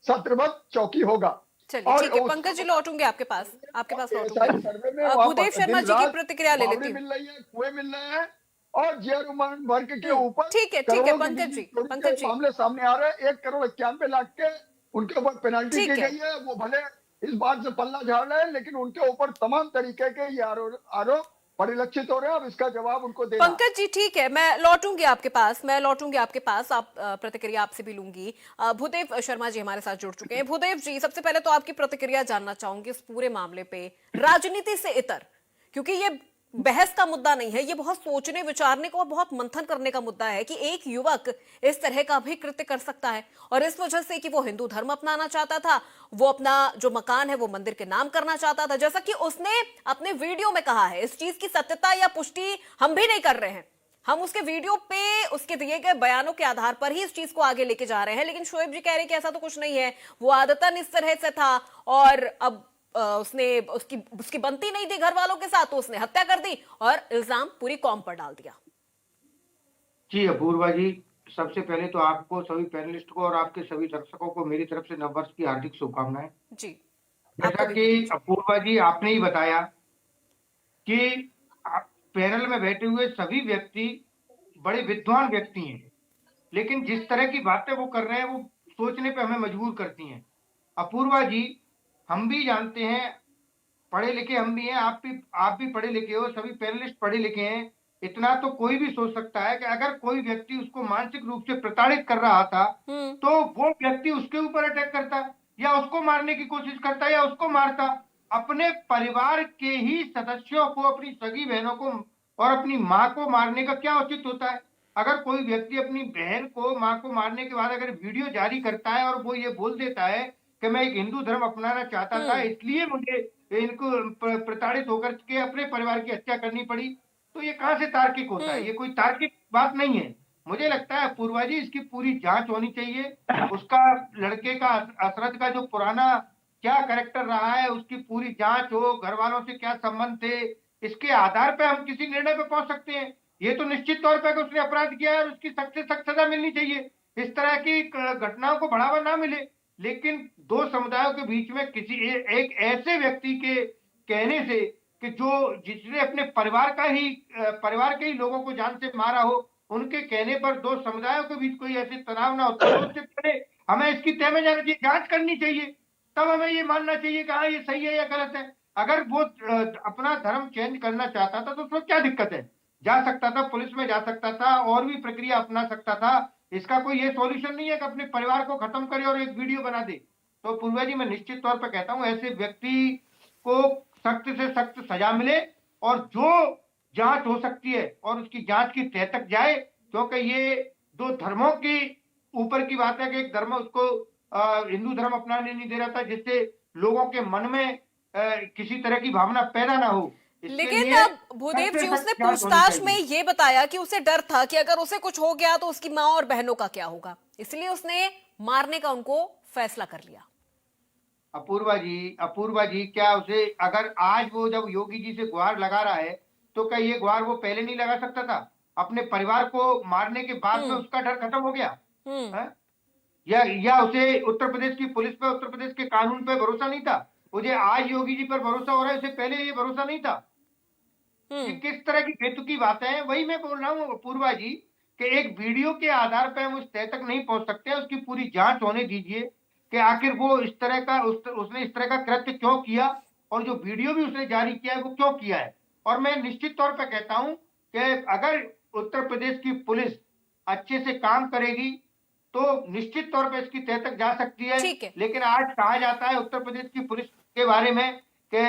I: सत्रवत चौकी होगा।
A: चलिए ठीक है, पंकज जी लौटूंगे आपके पास लौटूंगे। भूदेव शर्मा जी की प्रतिक्रिया ले लेती हूँ।
I: मिल रही है, कुएं मिल रहे हैं, और जिया रहमान वर्ग के ऊपर
A: ठीक है पंकज जी
I: मामले सामने आ रहे हैं। 1,91,00,000 के उनके ऊपर पेनल्टी की गई है। वो भले इस बात से पल्ला झाड़ रहे हैं, लेकिन उनके ऊपर तमाम तरीके के ये आरोप परिलक्षित हो रहे हैं। अब इसका जवाब उनको देना।
A: पंकज जी ठीक है, मैं लौटूंगी आपके पास, आप प्रतिक्रिया आपसे भी लूंगी। भूदेव शर्मा जी हमारे साथ जुड़ चुके हैं। भूदेव जी, सबसे पहले तो आपकी प्रतिक्रिया जानना चाहूंगी इस पूरे मामले पे, राजनीति से इतर, क्योंकि ये बहस का मुद्दा नहीं है, ये बहुत सोचने विचारने को और बहुत मंथन करने का मुद्दा है कि एक युवक इस तरह का भी कृत्य कर सकता है, और इस वजह से कि वो हिंदू धर्म अपनाना चाहता था, वो अपना जो मकान है वो मंदिर के नाम करना चाहता था, जैसा कि उसने अपने वीडियो में कहा है। इस चीज की सत्यता या पुष्टि हम भी नहीं कर रहे हैं, हम उसके वीडियो पे उसके दिए गए बयानों के आधार पर ही इस चीज को आगे लेके जा रहे हैं। लेकिन शोएब जी कह रहे हैं कि ऐसा तो कुछ नहीं है, वो आदतन इस तरह से था, और अब उसने उसकी बनती नहीं थी घर वालों के साथ, तो उसने हत्या कर दी और इल्जाम पूरी कौम पर डाल दिया।
J: जी अपूर्वा जी, सबसे पहले तो आपको, सभी पैनलिस्ट को और आपके सभी दर्शकों को मेरी तरफ से नववर्ष की हार्दिक शुभकामनाएं।
A: जी,
J: जैसा कि अपूर्वा जी आपने ही बताया कि पैनल में बैठे हुए सभी व्यक्ति बड़े विद्वान व्यक्ति हैं, लेकिन जिस तरह की बातें वो कर रहे हैं वो सोचने पे हमें मजबूर करती हैं। अपूर्वा जी, हम भी जानते हैं, पढ़े लिखे हम भी हैं, आप भी पढ़े लिखे हो, सभी पैनलिस्ट पढ़े लिखे हैं। इतना तो कोई भी सोच सकता है कि अगर कोई व्यक्ति उसको मानसिक रूप से प्रताड़ित कर रहा था तो वो व्यक्ति उसके ऊपर अटैक करता, या उसको मारने की कोशिश करता, या उसको मारता। अपने परिवार के ही सदस्यों को, अपनी सगी बहनों को और अपनी माँ को मारने का क्या उचित होता है? अगर कोई व्यक्ति अपनी बहन को, माँ को मारने के बाद अगर वीडियो जारी करता है और वो ये बोल देता है कि मैं एक हिंदू धर्म अपनाना चाहता था, इसलिए मुझे इनको प्रताड़ित होकर के अपने परिवार की हत्या करनी पड़ी, तो ये कहाँ से तार्किक होता है? ये कोई तार्किक बात नहीं है। मुझे लगता है पूर्वा जी, इसकी पूरी जांच होनी चाहिए। उसका, लड़के का, असरद का जो पुराना क्या कैरेक्टर रहा है, उसकी पूरी जांच हो, घर वालों से क्या संबंध थे, इसके आधार पर हम किसी निर्णय पर पहुंच सकते हैं। ये तो निश्चित तौर पर उसने अपराध किया है और उसकी सख्त से सख्त सजा मिलनी चाहिए। इस तरह की घटनाओं को बढ़ावा ना मिले। लेकिन दो समुदायों के बीच में किसी एक ऐसे व्यक्ति के कहने से कि जिसने अपने परिवार के ही लोगों को जान से मारा हो, उनके कहने पर दो समुदायों के बीच कोई ऐसे तनाव ना होता है, उससे पहले हमें इसकी तय में जाना चाहिए, जांच करनी चाहिए, तब हमें ये मानना चाहिए कि हाँ ये सही है या गलत है। अगर वो अपना धर्म चेंज करना चाहता था तो उसमें क्या दिक्कत है? जा सकता था, पुलिस में जा सकता था, और भी प्रक्रिया अपना सकता था। इसका कोई ये सॉल्यूशन नहीं है कि अपने परिवार को खत्म करे और एक वीडियो बना दे। तो पूर्वा जी, मैं निश्चित तौर पर कहता हूं ऐसे व्यक्ति को सख्त से सख्त सजा मिले, और जो जांच हो सकती है और उसकी जांच की तह तक जाए, क्योंकि ये दो धर्मों की ऊपर की बात है कि एक धर्म उसको हिंदू धर्म अपनाने नहीं दे रहा था, जिससे लोगों के मन में किसी तरह की भावना पैदा ना हो।
A: लेकिन भूदेव जी, उसने पूछताछ में ये बताया कि उसे डर था कि अगर उसे कुछ हो गया तो उसकी माँ और बहनों का क्या होगा, इसलिए उसने मारने का उनको फैसला कर लिया।
J: अपूर्वा जी, क्या उसे, अगर आज वो जब योगी जी से गुहार लगा रहा है, तो क्या ये गुहार वो पहले नहीं लगा सकता था? अपने परिवार को मारने के बाद में उसका डर खत्म हो गया है? या उसे उत्तर प्रदेश की पुलिस पे, उत्तर प्रदेश के कानून पे भरोसा नहीं था? मुझे आज योगी जी पर भरोसा हो रहा है, उससे पहले ये भरोसा नहीं था। ये किस तरह की बेतुकी बातें हैं? वही मैं बोल रहा हूँ पूर्वा जी कि एक वीडियो के आधार पर हम उस तय तक नहीं पहुंच सकते। उसकी पूरी जांच होने दीजिए कि आखिर वो इस तरह का उसने इस तरह का कृत्य क्यों किया, और जो वीडियो भी उसने जारी किया है वो क्यों किया है। और मैं निश्चित तौर पर कहता हूं कि अगर उत्तर प्रदेश की पुलिस अच्छे से काम करेगी तो निश्चित तौर पर इसकी तह तक जा सकती है।
A: ठीक है।
J: लेकिन आज कहा जाता है उत्तर प्रदेश की पुलिस के बारे में कि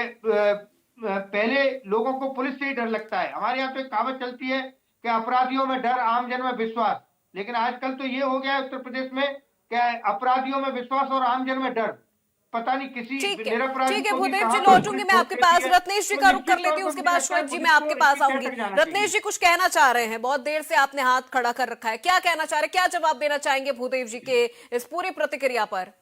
J: पहले लोगों को पुलिस से ही डर लगता है। हमारे यहाँ तो एक कहावत चलती है कि अपराधियों में डर, आमजन में विश्वास। लेकिन आजकल तो ये हो गया है उत्तर प्रदेश में कि अपराधियों में विश्वास और आमजन में डर। पता नहीं किसी निरपराधी
A: ठीक है
J: को भी
A: भूदेव जी,
J: कहाँ पर
A: लौटूंगी मैं आपके पास।
J: पुलिस देती है।
A: रत्नेश जी
J: तो
A: का रुख कर
J: निश्चित
A: लेती
J: तौर
A: हूँ, उसके
J: पर
A: बाद
J: मुझे लगता है
A: शोएब जी
J: पुलिस
A: मैं आपके
J: को
A: पास
J: इसकी तह
A: आऊंगी।
J: तक जाना
A: रत्नेश जी
J: चाहिए।
A: कुछ कहना चाह रहे हैं, बहुत देर से आपने हाथ खड़ा कर रखा है, क्या कहना चाह रहे हैं, क्या जवाब देना चाहेंगे भूदेव जी के इस पूरी प्रतिक्रिया पर?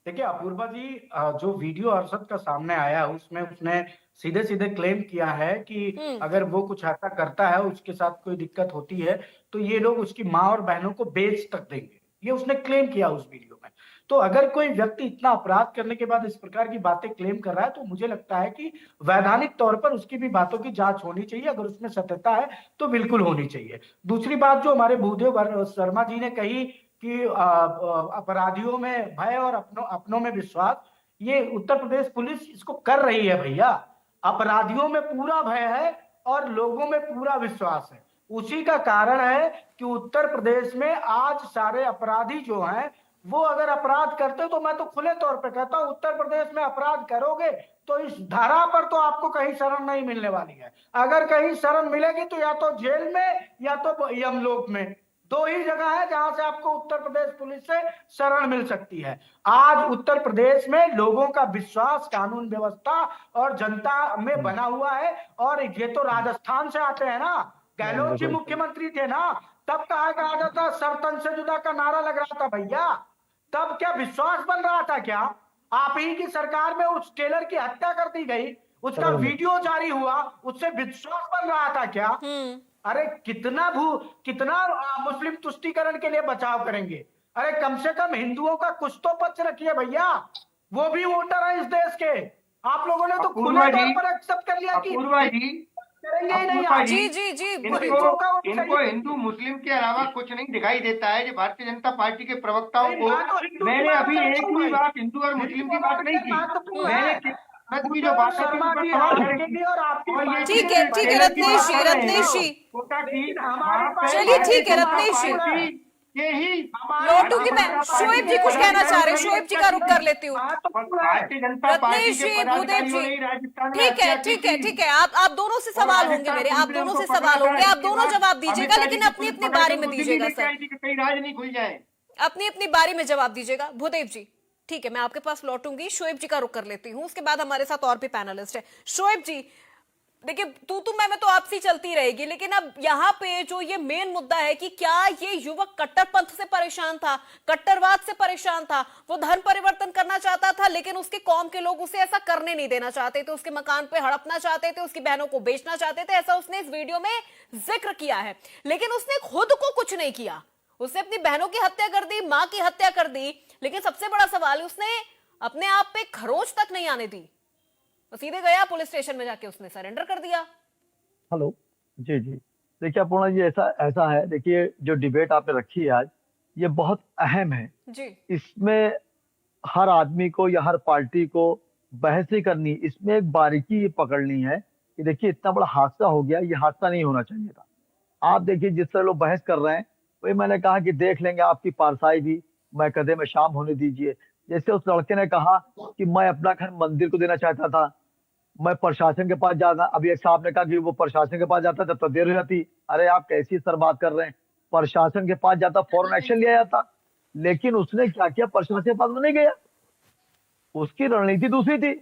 H: देखिए अपूर्वा जी, जो वीडियो अरशद का सामने आया उसमें उसने सीधे सीधे क्लेम किया है कि अगर वो कुछ ऐसा करता है, उसके साथ कोई दिक्कत होती है तो ये लोग उसकी माँ और बहनों को बेच तक देंगे, ये उसने क्लेम किया उस वीडियो में। तो अगर कोई व्यक्ति इतना अपराध करने के बाद इस प्रकार की बातें क्लेम कर रहा है तो मुझे लगता है कि वैधानिक तौर पर उसकी भी बातों की जांच होनी चाहिए। अगर उसमें सत्यता है तो बिल्कुल होनी चाहिए। दूसरी बात जो हमारे भूदेव शर्मा जी ने कही कि अपराधियों में भय और अपनों में विश्वास, ये उत्तर प्रदेश पुलिस इसको कर रही है भैया। अपराधियों में पूरा भय है और लोगों में पूरा विश्वास है। उसी का कारण है कि उत्तर प्रदेश में आज सारे अपराधी जो हैं वो अगर अपराध करते तो मैं तो खुले तौर पे कहता हूं उत्तर प्रदेश में अपराध करोगे तो इस धारा पर तो आपको कहीं शरण नहीं मिलने वाली है। अगर कहीं शरण मिलेगी तो या तो जेल में या तो यमलोक में, दो ही जगह है जहां से आपको उत्तर प्रदेश पुलिस से शरण मिल सकती है। आज उत्तर प्रदेश में लोगों का विश्वास कानून व्यवस्था और जनता में बना हुआ है। और ये तो राजस्थान से आते हैं ना, गहलोत जी मुख्यमंत्री थे ना, तब कहा जाता था सरतन से जुदा का नारा लग रहा था भैया। तब क्या विश्वास बन रहा था क्या? आप ही की सरकार में उस टेलर की हत्या कर दी गई, उसका वीडियो जारी हुआ, उससे विश्वास बन रहा था क्या? अरे कितना मुस्लिम तुष्टीकरण के लिए बचाव करेंगे? अरे कम से कम हिंदुओं का कुछ तो पक्ष रखिए भैया, वो भी वोटर है इस देश के। आप लोगों ने तो खुले तौर पर एक्सेप्ट कर लिया कि करेंगे ही नहीं।
A: जी जी जी,
J: इनको हिंदू मुस्लिम के अलावा कुछ नहीं दिखाई देता है। जो भारतीय जनता पार्टी के प्रवक्ताओं को मैंने अभी एक भी बात हिंदू और मुस्लिम की बात नहीं की, मैंने की जो बात
A: ठीक है रत्नेश जी चलिए ठीक है रत्नेश जी, लौटूंगी मैं। शोएब जी कुछ कहना चाह रहे हैं, शोएब जी का रुख कर लेती हूँ। रत्नेश जी, भूदेव जी, ठीक है, आप दोनों से सवाल होंगे मेरे, आप दोनों से सवाल होंगे, आप दोनों जवाब दीजिएगा, लेकिन अपनी अपनी बारी में दीजिएगा सर,
J: कहीं राज नहीं खुल जाए,
A: अपनी अपनी बारी में जवाब दीजिएगा। भूदेव जी ठीक है, मैं आपके पास लौटूंगी, शोएब जी का रुख कर लेती हूँ, उसके बाद हमारे साथ और भी पैनलिस्ट है। शोएब जी देखिए, तू मैं तो आपसी चलती रहेगी, लेकिन अब यहाँ पे जो ये मेन मुद्दा है कि क्या ये युवक कट्टरपंथ से परेशान था, कट्टरवाद से परेशान था, वो धर्म परिवर्तन करना चाहता था, लेकिन उसके कौम के लोग उसे ऐसा करने नहीं देना चाहते थे, उसके मकान पे हड़पना चाहते थे, उसकी बहनों को बेचना चाहते थे, ऐसा उसने इस वीडियो में जिक्र किया है। लेकिन उसने खुद को कुछ नहीं किया, उसने अपनी बहनों की हत्या कर दी, मां की हत्या कर दी, लेकिन सबसे बड़ा सवाल उसने अपने आप पे खरोच तक नहीं आने दी, सीधे गया पुलिस स्टेशन में, जाके उसने सरेंडर कर दिया।
F: हेलो जी जी, देखिए अपूर्णा जी, ऐसा है, देखिए जो डिबेट आपने रखी है आज, ये बहुत अहम है
A: जी।
F: इसमें हर आदमी को या हर पार्टी को बहस ही करनी, इसमें एक बारीकी ये पकड़नी है कि देखिए इतना बड़ा हादसा हो गया, ये हादसा नहीं होना चाहिए था। आप देखिए जिस तरह लोग बहस कर रहे हैं, वही मैंने कहा कि देख लेंगे आपकी पारसाई भी, मैं कदे में शाम होने दीजिए। जैसे उस लड़के ने कहा कि मैं अपना घर मंदिर को देना चाहता था, मैं प्रशासन के पास जाना, अभी एक साहब ने कहा कि वो प्रशासन के पास जाता तब तो देर हो जाती। अरे आप कैसी सर बात कर रहे हैं, प्रशासन के पास जाता फौरन एक्शन लिया जाता, लेकिन उसने क्या किया, प्रशासन के पास नहीं गया, उसकी रणनीति दूसरी थी।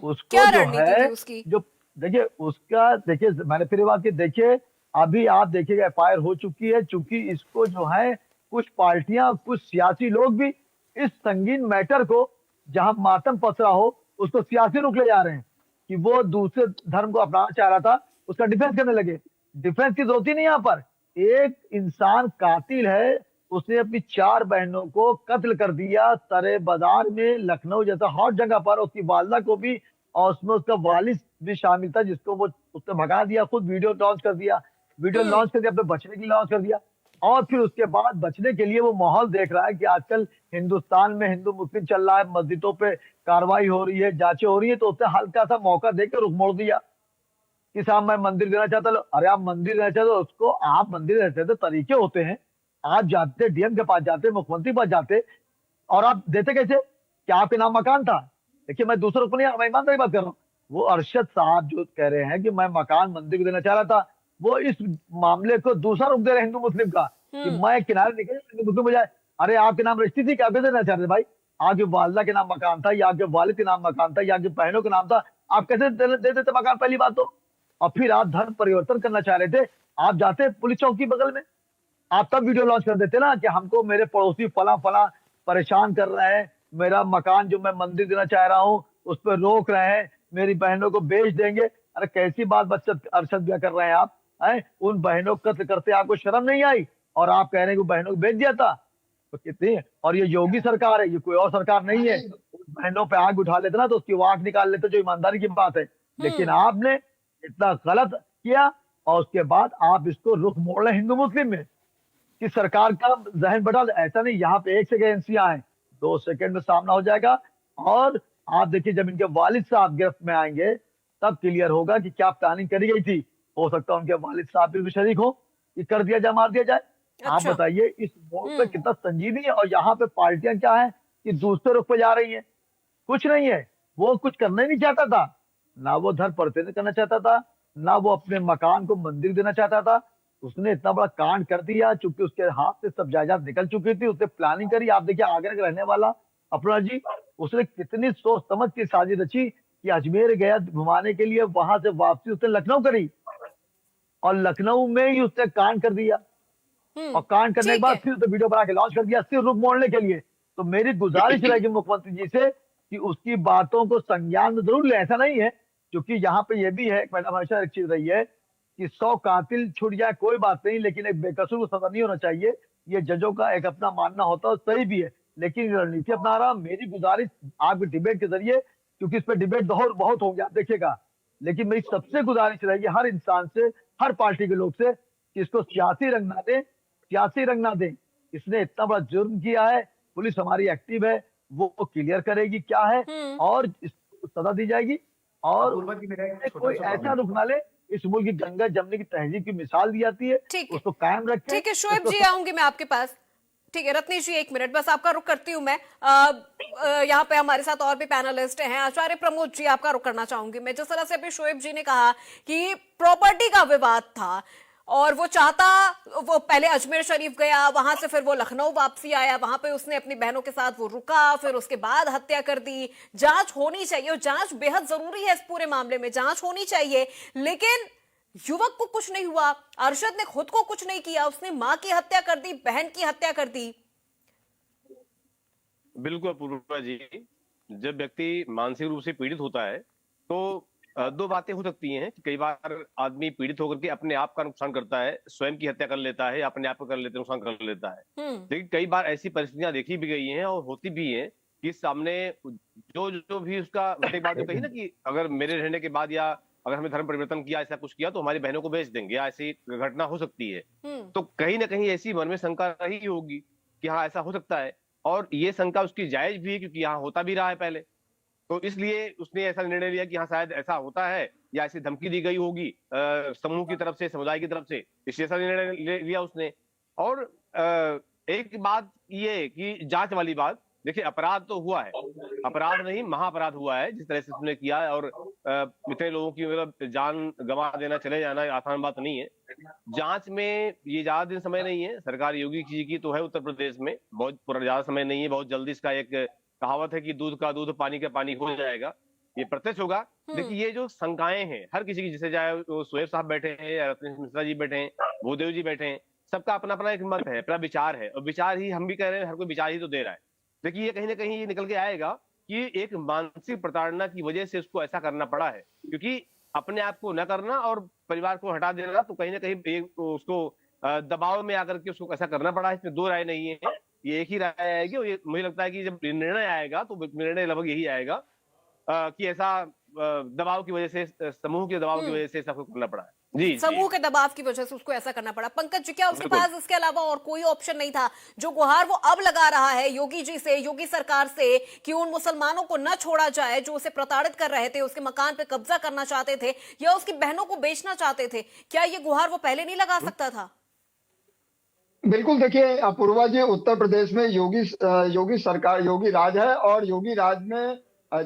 F: उसको
A: क्या
F: जो
A: रणनीति
F: है
A: थी उसकी?
F: जो देखिए उसका, देखिए मैंने फिर बात की, देखिए अभी आप देखिएगा FIR हो चुकी है, चूंकि इसको जो है कुछ पार्टियां, कुछ सियासी लोग भी इस संगीन मैटर को, जहां मातम पसरा हो, उसको सियासी रुख ले जा रहे हैं कि वो दूसरे धर्म को अपनाना चाह रहा था, उसका डिफेंस करने लगे। डिफेंस की जरूरत ही नहीं यहाँ पर, एक इंसान कातिल है, उसने अपनी 4 बहनों को कत्ल कर दिया तरे बाजार में, लखनऊ जैसा हॉट जगह पर, उसकी वालदा को भी, और उसमें उसका वालिद भी शामिल था, जिसको वो उसने भगा दिया, खुद वीडियो लॉन्च कर दिया, अपने बचने के लिए लॉन्च कर दिया। और फिर उसके बाद बचने के लिए वो माहौल देख रहा है कि आजकल हिंदुस्तान में हिंदू मुस्लिम चल रहा है, मस्जिदों पे कार्रवाई हो रही है, जांचें हो रही है, तो उसने हल्का सा मौका देकर रुख मोड़ दिया। कि साहब मैं मंदिर देना चाहता हूं। अरे आप मंदिर देना चाहते हो, उसको आप मंदिर देना चाहते हो, तरीके होते हैं। आप जाते डीएम के पास जाते, मुख्यमंत्री के पास जाते, और आप देते कैसे? क्या आपके नाम मकान था? देखिए मैं दूसरों को नहीं, मैं ईमानदारी बात कर रहा हूँ। वो अरशद साहब जो कह रहे हैं कि मैं मकान मंदिर को देना चाह रहा था, वो इस मामले को दूसरा रूप दे रहे हैं हिंदू मुस्लिम का, कि मैं किनारे निकल हिंदू मुस्लिम हो जाए। अरे आपके नाम रजिस्ट्री थी, क्या कैसे देना चाह रहे थे भाई? आपके वालदा के नाम मकान था, या आपके वालिद के नाम मकान था, या आपकी बहनों के नाम था, आप कैसे दे देते मकान? पहली बात तो। और फिर आप धर्म परिवर्तन करना चाह रहे थे, आप जाते पुलिस चौकी बगल में, आप तब वीडियो लॉन्च कर देते ना कि हमको मेरे पड़ोसी फला फला परेशान कर रहे हैं, मेरा मकान जो मैं मंदिर देना चाह रहा हूँ उस पर रोक रहे हैं, मेरी बहनों को बेच देंगे। अरे कैसी बात बच्चा अरशद क्या कर रहे हैं आप? हैं? उन बहनों को कत्ल करते आपको शर्म नहीं आई? और आप कह रहे हैं कि बहनों को बेच दिया था? तो कितनी, और ये योगी सरकार है, ये कोई और सरकार नहीं है। बहनों पे आग उठा लेते ना तो उसकी वाक निकाल लेते, जो ईमानदारी की बात है। लेकिन आपने इतना गलत किया, और उसके बाद आप इसको रुख मोड़ रहे हिंदू मुस्लिम में, कि सरकार का जहन बदल। ऐसा नहीं, यहाँ पे एक सेकंड एजेंसियां हैं, 2 सेकंड में सामना हो जाएगा। और आप देखिए जब इनके वालिद साहब गिरफ्त में आएंगे तब क्लियर होगा कि क्या प्लानिंग करी गई थी। हो सकता है उनके वालिद साहब भी शरीक हो कि कर दिया जाए, मार दिया जाए। आप बताइए इस मोड़ पे कितना संजीदगी है। और यहाँ पे पार्टियां क्या है कि दूसरे रुख पे जा रही हैं, कुछ नहीं है। वो कुछ करना ही नहीं चाहता था, ना वो धर्म परिवर्तन करना चाहता था, ना वो अपने मकान को मंदिर देना चाहता था। उसने इतना बड़ा कांड कर दिया, चूंकि उसके हाथ से सब जायदाद निकल चुकी थी, उसने प्लानिंग करी। आप देखिए आगरा का रहने वाला अपना जी, उसने कितनी सोच समझ की साजिश रची कि अजमेर गया घुमाने के लिए, वहां से वापसी उसने लखनऊ करी, और लखनऊ में ही उसने कांड कर दिया। और कांड करने के बाद फिर उसने वीडियो बना के लॉन्च कर दिया, सिर्फ रुख मोड़ने के लिए। तो मेरी गुजारिश रहेगी मुख्यमंत्री जी से कि उसकी बातों को संज्ञान में जरूर ले। ऐसा नहीं है, क्योंकि यहाँ पे ये भी है, मैडम हमेशा एक चीज रही है कि 100 कातिल छूट जाए कोई बात नहीं, लेकिन एक बेकसूर को सजा नहीं होना चाहिए। ये जजों का एक अपना मानना होता है, सही भी है, लेकिन रणनीति अपना रहा। मेरी गुजारिश आपके डिबेट के जरिए, क्योंकि इस पर डिबेट बहुत होंगे आप देखिएगा, लेकिन मेरी सबसे गुजारिश रहेगी हर इंसान से, हर पार्टी के लोग से, कि इसको सियासी रंग ना दें, सियासी रंग ना दें। इसने इतना बड़ा जुर्म किया है, पुलिस हमारी एक्टिव है, वो क्लियर करेगी क्या है, और इसको सजा दी जाएगी। और कोई ऐसा रुख ना ले, इस मुल्क की गंगा जमने की तहजीब की मिसाल दी जाती है, उसको कायम रखें।
A: ठीक है शोएब जी, आऊंगी मैं आपके पास। ठीक है रत्नेश जी, 1 मिनट बस आपका रुख करती हूँ मैं। यहाँ पे हमारे साथ और भी पैनलिस्ट हैं। आचार्य प्रमोद जी, आपका रुख करना चाहूंगी मैं। जिस तरह से अभी शोएब जी ने कहा कि प्रॉपर्टी का विवाद था, और वो चाहता, वो पहले अजमेर शरीफ गया, वहां से फिर वो लखनऊ वापसी आया, वहां पे उसने अपनी बहनों के साथ वो रुका, फिर उसके बाद हत्या कर दी। जांच होनी चाहिए, और जांच बेहद जरूरी है, इस पूरे मामले में जांच होनी चाहिए। लेकिन युवक को कुछ नहीं हुआ, अरशद ने खुद को कुछ नहीं किया, उसने मां की हत्या कर दी, बहन की हत्या कर दी।
G: बिल्कुल अपूर्वा जी, जब व्यक्ति मानसिक रूप से पीड़ित होता है तो 2 बातें हो सकती हैं कि कई बार आदमी पीड़ित होकर के अपने आप का नुकसान करता है, स्वयं की हत्या कर लेता है, या अपने आप को कर लेते नुकसान कर लेता है। लेकिन कई बार ऐसी परिस्थितियां देखी भी गई हैं और होती भी हैं कि सामने जो भी उसका, एक बात तो कही ना कि अगर मेरे रहने के बाद या अगर हमने धर्म परिवर्तन किया, ऐसा कुछ किया तो हमारी बहनों को बेच देंगे, या ऐसी घटना हो सकती है। तो कहीं ना कहीं ऐसी मन में शंका रही होगी कि हाँ ऐसा हो सकता है, और ये शंका उसकी जायज भी है, क्योंकि यहाँ होता भी रहा है पहले। तो इसलिए उसने ऐसा निर्णय लिया कि हाँ शायद ऐसा होता है, या ऐसी धमकी दी गई होगी समूह की तरफ से, समुदाय की तरफ से, इसलिए ऐसा निर्णय लिया उसने। और एक बात ये कि जांच वाली बात, देखिए अपराध तो हुआ है, अपराध नहीं महाअपराध हुआ है जिस तरह से उसने किया है। और इतने लोगों की मतलब जान गंवा देना, चले जाना आसान बात नहीं है। जांच में ये ज्यादा दिन समय नहीं है, सरकार योगी जी की तो है उत्तर प्रदेश में, बहुत ज्यादा समय नहीं है, बहुत जल्दी इसका एक कहावत है कि दूध का दूध पानी का पानी हो जाएगा, ये प्रत्यक्ष होगा। देखिए ये जो शंकाएं हैं हर किसी की, जैसे चाहे शोएब साहब बैठे हैं या रत्नेश मिश्रा जी बैठे हैं, भूदेव जी बैठे हैं, सबका अपना अपना एक मत है, अपना विचार है, और विचार ही हम भी कह रहे हैं, हर कोई विचार ही तो दे रहा है। देखिए ये कहीं ना कहीं ये निकल के आएगा कि एक मानसिक प्रताड़ना की वजह से उसको ऐसा करना पड़ा है, क्योंकि अपने आप को न करना और परिवार को हटा देना, तो कहीं ना कहीं उसको दबाव में आकर के उसको ऐसा करना पड़ा है। इसमें 2 राय नहीं है, ये एक ही राय आएगी। और ये मुझे लगता है कि जब निर्णय आएगा तो निर्णय लगभग यही आएगा कि ऐसा दबाव की वजह से, समूह के दबाव की वजह से सबको करना पड़ा है। जी जी
A: समूह के दबाव की वजह से उसको ऐसा करना पड़ा। पंकज जी, क्या उसके
G: बिल्कुल।
A: पास इसके अलावा और कोई ऑप्शन नहीं था? जो गुहार वो अब लगा रहा है योगी जी से, योगी सरकार से, कि उन मुसलमानों को न छोड़ा जाए जो उसे प्रताड़ित कर रहे थे, उसके मकान पे कब्जा करना चाहते थे या उसकी बहनों को बेचना चाहते थे, क्या ये गुहार वो पहले नहीं लगा सकता था?
I: बिल्कुल, देखिए अपूर्वा जी, उत्तर प्रदेश में योगी सरकार, योगी राज है, और योगी राज में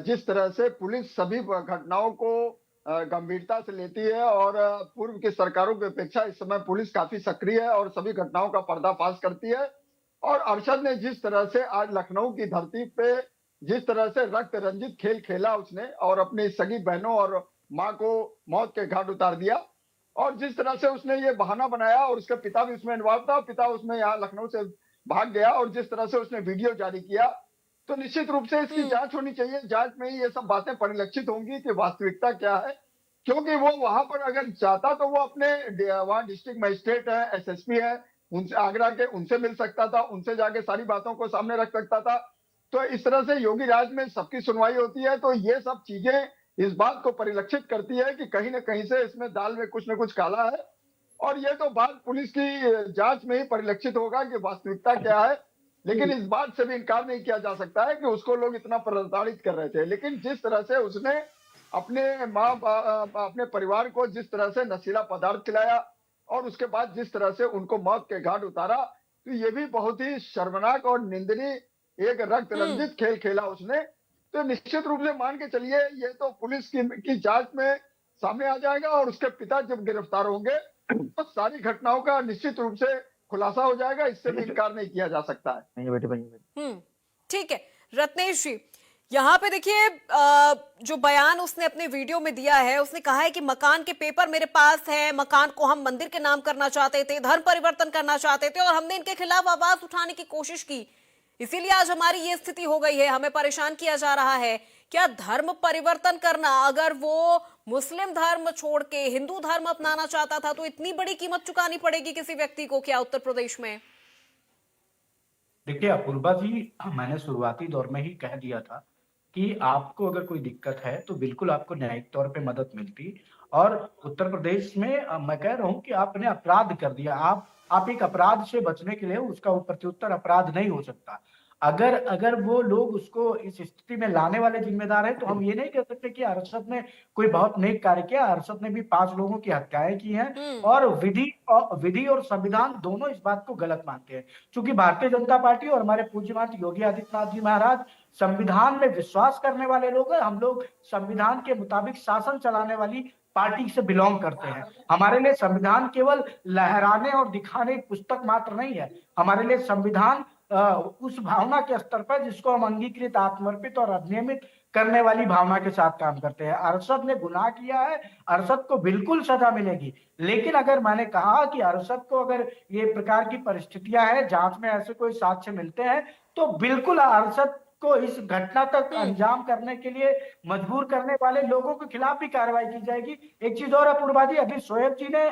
I: जिस तरह से पुलिस सभी घटनाओं को गंभीरता से लेती है, और पूर्व की सरकारों की अपेक्षा इस समय पुलिस काफी सक्रिय है और सभी घटनाओं का पर्दाफाश करती है। और अरशद ने जिस तरह से आज लखनऊ की धरती पे जिस तरह से रक्त रंजित खेल खेला उसने, और अपनी सगी बहनों और माँ को मौत के घाट उतार दिया, और जिस तरह से उसने ये बहाना बनाया, और उसका पिता भी उसमें इन्वॉल्व था, पिता उसमें यहाँ लखनऊ से भाग गया, और जिस तरह से उसने वीडियो जारी किया, तो निश्चित रूप से इसकी जांच होनी चाहिए। जांच में ही ये सब बातें परिलक्षित होंगी कि वास्तविकता क्या है, क्योंकि वो वहां पर अगर चाहता तो वो अपने वहाँ डिस्ट्रिक्ट मजिस्ट्रेट है, एसएसपी है, उनसे आगरा के, उनसे मिल सकता था, उनसे जाके सारी बातों को सामने रख सकता था। तो इस तरह से योगी राज में सबकी सुनवाई होती है, तो ये सब चीजें इस बात को परिलक्षित करती है कि कहीं ना कहीं से इसमें दाल में कुछ न कुछ काला है, और ये तो बात पुलिस की जांच में ही परिलक्षित होगा कि वास्तविकता क्या है। लेकिन इस बात से भी इनकार नहीं किया जा सकता है कि उसको लोग इतना प्रताड़ित कर रहे थे, लेकिन जिस तरह से उसने अपने अपने परिवार को जिस तरह से नशीला पदार्थ खिलाया, और उसके बाद जिस तरह से उनको मौत के घाट उतारा, तो ये भी बहुत ही शर्मनाक और निंदनीय एक रक्त रंजित खेल खेला उसने। तो निश्चित रूप से मान के चलिए, ये तो पुलिस की जांच में सामने आ जाएगा, और उसके पिता जब गिरफ्तार होंगे तो सारी घटनाओं का निश्चित रूप से खुलासा हो जाएगा, इससे भी इनकार नहीं किया जा सकता है।
A: ठीक है रत्नेश जी, यहाँ पे देखिए जो बयान उसने अपने वीडियो में दिया है, उसने कहा है कि मकान के पेपर मेरे पास है, मकान को हम मंदिर के नाम करना चाहते थे, धर्म परिवर्तन करना चाहते थे, और हमने इनके खिलाफ आवाज उठाने की कोशिश की, इसीलिए आज हमारी ये स्थिति हो गई है, हमें परेशान किया जा रहा है। क्या धर्म परिवर्तन करना, अगर वो मुस्लिम धर्म छोड़ के हिंदू धर्म अपनाना चाहता था, तो इतनी बड़ी कीमत चुकानी पड़ेगी किसी व्यक्ति को क्या उत्तर प्रदेश में?
H: देखिए अपूर्वा जी, मैंने शुरुआती दौर में ही कह दिया था कि आपको अगर कोई दिक्कत है तो बिल्कुल आपको न्यायिक तौर पे मदद मिलती। और उत्तर प्रदेश में मैं कह रहा हूं कि आपने अपराध कर दिया। आप एक अपराध से बचने के लिए उसका प्रत्युत्तर अपराध नहीं हो सकता। अगर वो लोग उसको इस स्थिति में लाने वाले जिम्मेदार है, तो हम ये नहीं कह सकते कि अरशद ने कोई बहुत नेक कार्य किया। अरशद ने भी 5 लोगों की हत्याएं की हैं, और विधि और संविधान दोनों इस बात को गलत मानते हैं। क्योंकि भारतीय जनता पार्टी और हमारे पूज्यमान्य योगी आदित्यनाथ जी महाराज संविधान में विश्वास करने वाले लोग हैं। हम लोग संविधान के मुताबिक शासन चलाने वाली पार्टी से बिलोंग करते हैं। हमारे लिए संविधान केवल लहराने और दिखाने की पुस्तक मात्र नहीं है। हमारे लिए संविधान उस भावना के स्तर पर जिसको हम अंगीकृत, आत्मर्पित और अधिनियमित करने वाली भावना के साथ काम करते हैं। अरशद ने गुनाह किया है, अरशद को बिल्कुल सजा मिलेगी। लेकिन अगर मैंने कहा कि अरशद को अगर ये प्रकार की परिस्थितियां हैं, जांच में ऐसे कोई साक्ष्य मिलते हैं, तो बिल्कुल अरशद को इस घटना तक अंजाम करने के लिए मजबूर करने वाले लोगों के खिलाफ भी कार्रवाई की जाएगी। एक चीज और अपूर्वा जी, अभी शोएब जी ने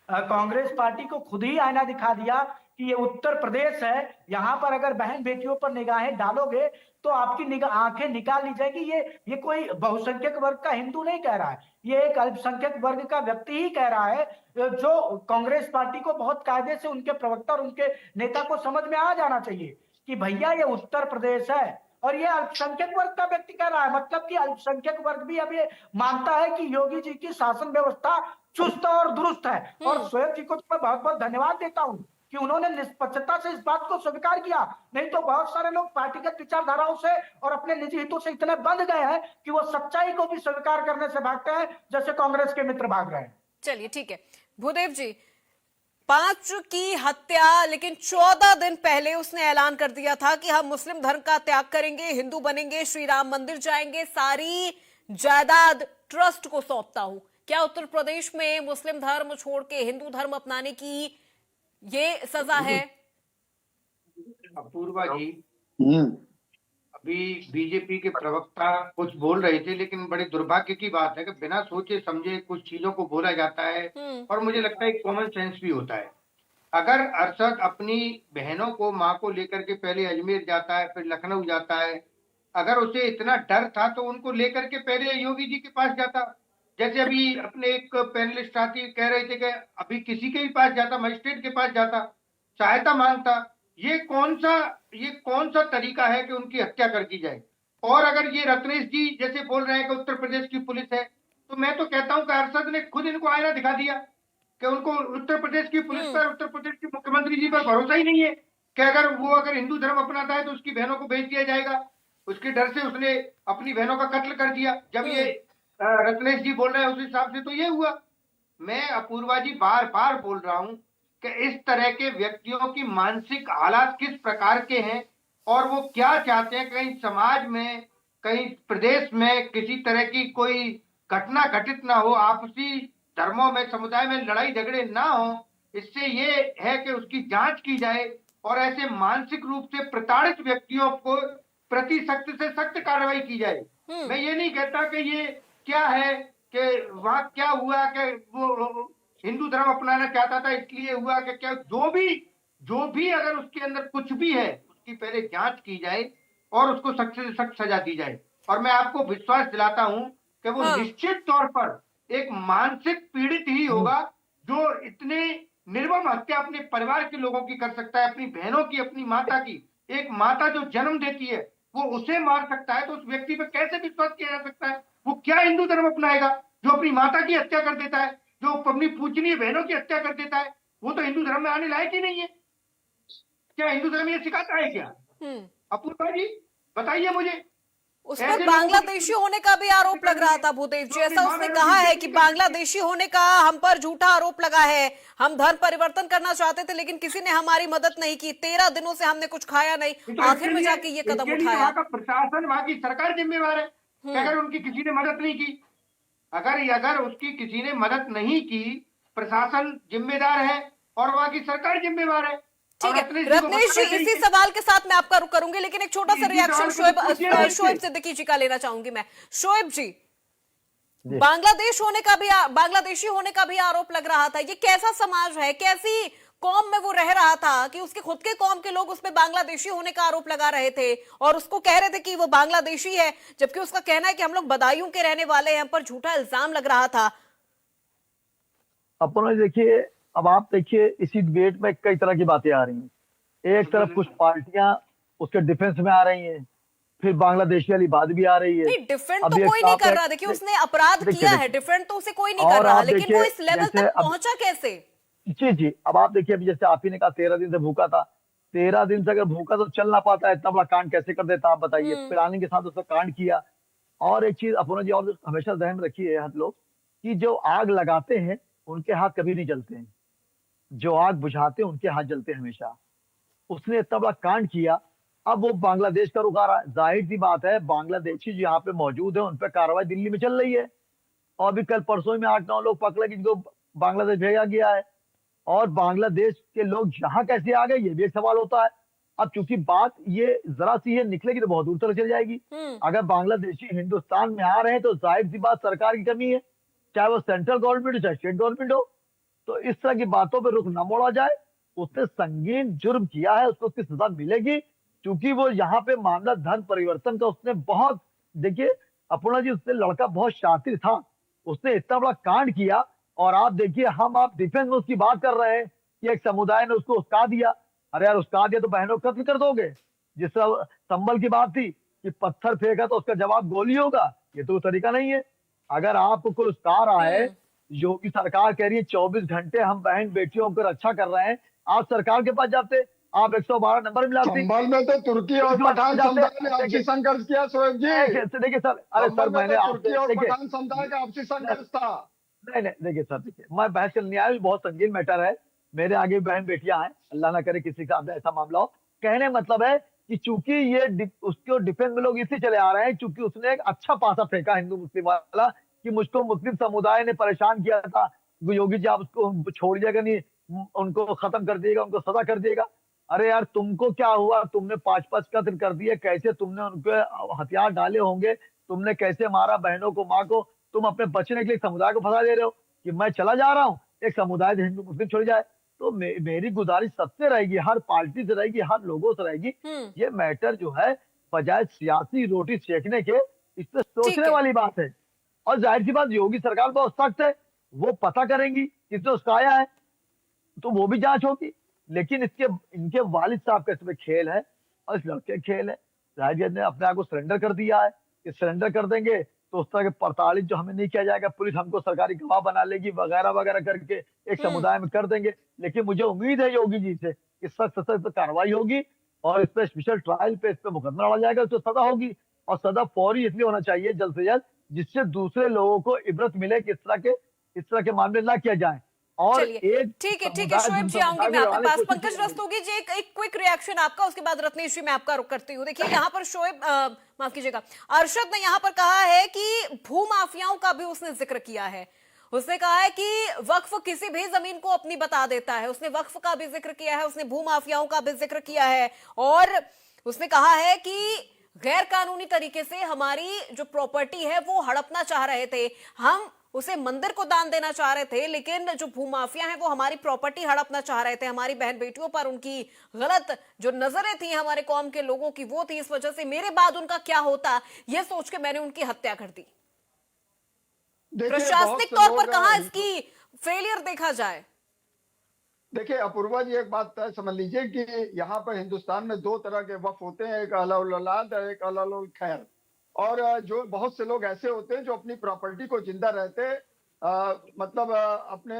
H: कांग्रेस पार्टी को खुद ही आईना दिखा दिया कि ये उत्तर प्रदेश है, यहाँ पर अगर बहन बेटियों पर निगाहें डालोगे तो आपकी आंखें निकाल ली जाएगी। ये कोई बहुसंख्यक वर्ग का हिंदू नहीं कह रहा है, ये एक अल्पसंख्यक वर्ग का व्यक्ति ही कह रहा है, जो कांग्रेस पार्टी को बहुत कायदे से उनके प्रवक्ता और उनके नेता को समझ में आ जाना चाहिए कि भैया ये उत्तर प्रदेश है, और ये अल्पसंख्यक वर्ग का व्यक्ति कह रहा है। मतलब कि अल्पसंख्यक वर्ग भी अब ये मानता है कि योगी जी की शासन व्यवस्था चुस्त और दुरुस्त है। और शोएब जी को तो मैं बहुत बहुत धन्यवाद देता हूँ कि उन्होंने निष्पक्षता से इस बात को स्वीकार किया। नहीं तो बहुत सारे लोग पार्टीगत विचारधाराओं से और अपने निजी हितों से इतने बंध गए हैं कि वो सच्चाई को भी स्वीकार करने से भागते हैं, जैसे कांग्रेस के मित्र भाग रहे हैं।
A: चलिए ठीक है भूदेव जी, 5 की हत्या, लेकिन 14 दिन पहले उसने ऐलान कर दिया था कि हम मुस्लिम धर्म का त्याग करेंगे, हिंदू बनेंगे, श्री राम मंदिर जाएंगे, सारी जायदाद ट्रस्ट को सौंपता हूं। क्या उत्तर प्रदेश में मुस्लिम धर्म छोड़ के हिंदू धर्म अपनाने की ये सजा है?
J: अपूर्वा जी, अभी बीजेपी के प्रवक्ता कुछ बोल रहे थे, लेकिन बड़े दुर्भाग्य की बात है कि बिना सोचे समझे कुछ चीजों को बोला जाता है, और मुझे लगता है कॉमन सेंस भी होता है। अगर अरशद अपनी बहनों को, माँ को लेकर के पहले अजमेर जाता है, फिर लखनऊ जाता है, अगर उसे इतना डर था तो उनको लेकर के पहले योगी जी के पास जाता। जैसे अभी अपने एक पैनलिस्ट साथी कह रहे थे कि अभी किसी के भी पास जाता, मजिस्ट्रेट के पास जाता, सहायता मांगता, ये कौन सा तरीका है कि उनकी हत्या कर दी जाए। और अगर ये रत्नेश जी जैसे बोल रहे हैं कि उत्तर प्रदेश की पुलिस है, तो मैं तो कहता हूं कि अरशद ने खुद इनको आईना दिखा दिया कि उनको उत्तर प्रदेश की पुलिस पर, उत्तर प्रदेश के मुख्यमंत्री जी पर भरोसा ही नहीं है कि अगर हिंदू धर्म अपनाता है तो उसकी बहनों को भेज दिया जाएगा। उसके डर से उसने अपनी बहनों का कत्ल कर दिया। जब ये रत्नेश जी बोल रहे हैं उस हिसाब से तो ये हुआ। मैं अपूर्वा जी बार बार बोल रहा हूं कि इस तरह के व्यक्तियों की मानसिक हालात किस प्रकार के हैं और वो क्या चाहते हैं। कहीं समाज में, कहीं प्रदेश में किसी तरह की कोई घटना घटित ना हो, आपसी धर्मों में, समुदाय में लड़ाई झगड़े ना हो। इससे ये है कि उसकी जांच की जाए और ऐसे मानसिक रूप से प्रताड़ित व्यक्तियों को प्रति सख्त से सख्त कार्रवाई की जाए। मैं ये नहीं कहता कि ये क्या है कि वहां क्या हुआ कि वो हिंदू धर्म अपनाना चाहता था इसलिए हुआ कि क्या, जो भी अगर उसके अंदर कुछ भी है उसकी पहले जांच की जाए और उसको सख्त से सख्त सजा दी जाए। और मैं आपको विश्वास दिलाता हूं कि वो निश्चित तौर पर एक मानसिक पीड़ित ही होगा जो इतने निर्मम हत्या अपने परिवार के लोगों की कर सकता है, अपनी बहनों की, अपनी माता की। एक माता जो जन्म देती है वो उसे मार सकता है, तो उस व्यक्ति पर कैसे विश्वास किया जा सकता है। वो क्या हिंदू धर्म अपनाएगा जो अपनी माता की हत्या कर देता है, जो अपनी पूजनीय बहनों की हत्या कर देता है। वो तो हिंदू धर्म में आने लायक ही नहीं है। क्या हिंदू धर्म ये सिखाता है क्या? अपूर्वा जी बताइए मुझे।
A: उस पर बांग्लादेशी होने का भी आरोप लग रहा था भूदेव जी। ऐसा उसने कहा है कि बांग्लादेशी होने का हम पर झूठा आरोप लगा है, हम धर्म परिवर्तन करना चाहते थे लेकिन किसी ने हमारी मदद नहीं की, 13 दिनों से हमने कुछ खाया नहीं, आखिर में जाके ये कदम उठाया।
J: वहाँ का प्रशासन, वहाँ की सरकार जिम्मेवार है कि अगर उनकी किसी ने मदद नहीं की, अगर उसकी किसी ने मदद नहीं की, प्रशासन जिम्मेदार है और वहाँ की सरकार जिम्मेवार है।
A: ठीक है रत्नेश जी, इसी सवाल के साथ मैं आपका रुख करूंगी लेकिन एक छोटा सा रिएक्शन शोएब सिद्दीकी जी का लेना चाहूंगी मैं। शोएब जी, बांग्लादेशी होने का भी आरोप लग रहा था। ये कैसा समाज है, कैसी कौम में वो रह रहा था कि उसके खुद के कौम के लोग उसमें बांग्लादेशी होने का आरोप लगा रहे थे और उसको कह रहे थे कि वो बांग्लादेशी है, जबकि उसका कहना है कि हम लोग बदायूं के रहने वाले हैं, हम पर झूठा इल्जाम लग रहा था।
F: अपना देखिए, अब आप देखिए इसी डिबेट में कई तरह की बातें आ रही हैं। एक तरफ कुछ पार्टियां उसके डिफेंस में आ रही हैं, फिर बांग्लादेशी वाली बात भी आ रही है।
A: नहीं, डिफेंड तो कोई नहीं कर रहा। देखिए उसने अपराध किया है, डिफेंड तो उसे कोई नहीं कर रहा, लेकिन वो इस लेवल तक पहुंचा कैसे?
F: जी, अब आप देखिए, अभी जैसे आप ही ने कहा 13 दिन से भूखा था, 13 दिन से अगर भूखा तो चल ना पाता है, इतना बड़ा कांड कैसे कर देता आप बताइए। प्लानिंग के साथ उसने कांड किया। और एक चीज अपना जी और हमेशा ध्यान में रखिए हम लोग कि जो आग लगाते हैं उनके हाथ कभी नहीं जलते हैं, जो आग बुझाते हैं उनके हाथ जलते हैं हमेशा। उसने इतना बड़ा कांड किया, अब वो बांग्लादेश का रुख आ रहा है। जाहिर सी बात है बांग्लादेशी जो यहाँ पे मौजूद है उन पर कार्रवाई दिल्ली में चल रही है और भी कल परसों में 8-9 लोग पकड़े जिनको बांग्लादेश भेजा गया है। और बांग्लादेश के लोग यहाँ कैसे आ गए ये भी एक सवाल होता है। अब चूंकि बात ये जरा सी है निकलेगी तो बहुत दूर तक चल जाएगी। अगर बांग्लादेशी हिंदुस्तान में आ रहे हैं तो जाहिर सी बात सरकार की कमी है, चाहे वो सेंट्रल गवर्नमेंट हो चाहे स्टेट गवर्नमेंट हो। तो इस तरह की बातों पर रुख न मोड़ा जाए। उसने संगीन जुर्म किया है, उसको उसकी सजा मिलेगी, क्योंकि वो यहाँ पे मामला धर्म परिवर्तन का उसने बहुत, देखिए अपूर्णा जी उसने लड़का बहुत शातिर था, उसने इतना बड़ा कांड किया। और आप देखिए आप डिफेंस में उसकी बात कर रहे हैं कि एक समुदाय ने उसको उस्का दिया। अरे यार उस्का दिया तो बहनों को कत्ल कर दोगे। जिस तरह संबल की बात थी कि पत्थर फेंका तो उसका जवाब गोली होगा, ये तो तरीका नहीं है। अगर आपको कोई उस्का रहा है, योगी सरकार कह रही है 24 घंटे हम बहन बेटियों को रक्षा कर रहे हैं, आप सरकार के पास जाते, आप 112 नंबर मिलाते।
I: संभल में तो तुर्की और पठान समुदाय ने आपसी संघर्ष किया शोएब जी।
F: देखिए सर, अरे सर मैंने
I: तुर्की और पठान समुदाय का आपसी संघर्ष था।
F: नहीं देखिए सर, देखिए मैं बहस करने आया, बहुत संगीन मैटर है। मेरे आगे बहन बेटियां हैं, अल्लाह ना करे किसी का ऐसा मामला हो। कहने मतलब है कि चूंकि ये उसको डिफेंस में लोग इसलिए चले आ रहे हैं क्योंकि उसने एक अच्छा पासा फेंका हिंदू मुस्लिम वाला कि मुझको मुस्लिम समुदाय ने परेशान किया था, योगी जी आप उसको छोड़िएगा नहीं, उनको खत्म कर दिएगा, उनको सजा कर दिएगा। अरे यार तुमको क्या हुआ, तुमने 5-5 कत्ल कर दिए, कैसे तुमने उनको हथियार डाले होंगे, तुमने कैसे मारा बहनों को, माँ को। तुम अपने बचने के लिए समुदाय को फंसा दे रहे हो कि मैं चला जा रहा हूँ, एक समुदाय हिंदू मुस्लिम छोड़ जाए। तो मेरी गुजारिश सबसे रहेगी, हर पार्टी से रहेगी, हर लोगों से रहेगी, ये मैटर जो है बजाय सियासी रोटी सेकने के इस पे सोचने वाली बात है। और जाहिर सी बात योगी सरकार बहुत सख्त है, वो पता करेंगी किसने उसकाया है, तो वो भी जांच होगी। लेकिन इनके वालिद साहब का इसमें खेल है और इस लड़के खेल है। जाहिर ने अपने आप को सरेंडर कर दिया है कि सरेंडर कर देंगे तो उस तरह के प्रताड़ित जो हमें नहीं किया जाएगा, पुलिस हमको सरकारी गवाह बना लेगी वगैरह वगैरह करके एक समुदाय में कर देंगे। लेकिन मुझे उम्मीद है योगी जी से कि सख्त कार्रवाई होगी और इस पे स्पेशल ट्रायल पे इस पे मुकदमा लड़ा जाएगा, उसको सजा होगी। और सजा फौरी इसलिए होना चाहिए जल्द से जल्द, जिससे दूसरे लोगों को इबरत मिले कि इस तरह के मामले ना किया जाए। और एक
A: ठीक है शोएब जी, आऊंगी मैं आपके पास। पंकज रस्तोगी जी, एक क्विक रिएक्शन आपका, उसके बाद रत्नेश जी मैं आपका रुख करती हूँ। देखिए यहाँ पर शोएब माफ कीजिएगा, अरशद ने यहाँ पर कहा है कि भूमाफियाओं का भी उसने जिक्र किया है। उसने कहा है कि वक्फ किसी भी जमीन को अपनी बता देता है। उसने वक्फ का भी जिक्र किया है, उसने भूमाफियाओं का भी जिक्र किया है, और उसने कहा है कि गैर कानूनी तरीके से हमारी जो प्रॉपर्टी है वो हड़पना चाह रहे थे, हम उसे मंदिर को दान देना चाह रहे थे, लेकिन जो भूमाफिया हैं वो हमारी प्रॉपर्टी हड़पना चाह रहे थे। हमारी बहन बेटियों पर उनकी गलत जो नजरें थी हमारे कौम के लोगों की वो थी, इस वजह से मेरे बाद उनका क्या होता ये सोच के मैंने उनकी हत्या कर दी। प्रशासनिक तौर पर कहां इसकी फेलियर देखा जाए?
I: देखिए अपूर्वा जी, एक बात तय समझ लीजिए कि यहाँ पर हिंदुस्तान में दो तरह के वक्फ होते हैं, एक अलाउल औलाद और एक अलाउल खैर। और जो बहुत से लोग ऐसे होते हैं जो अपनी प्रॉपर्टी को जिंदा रहते मतलब अपने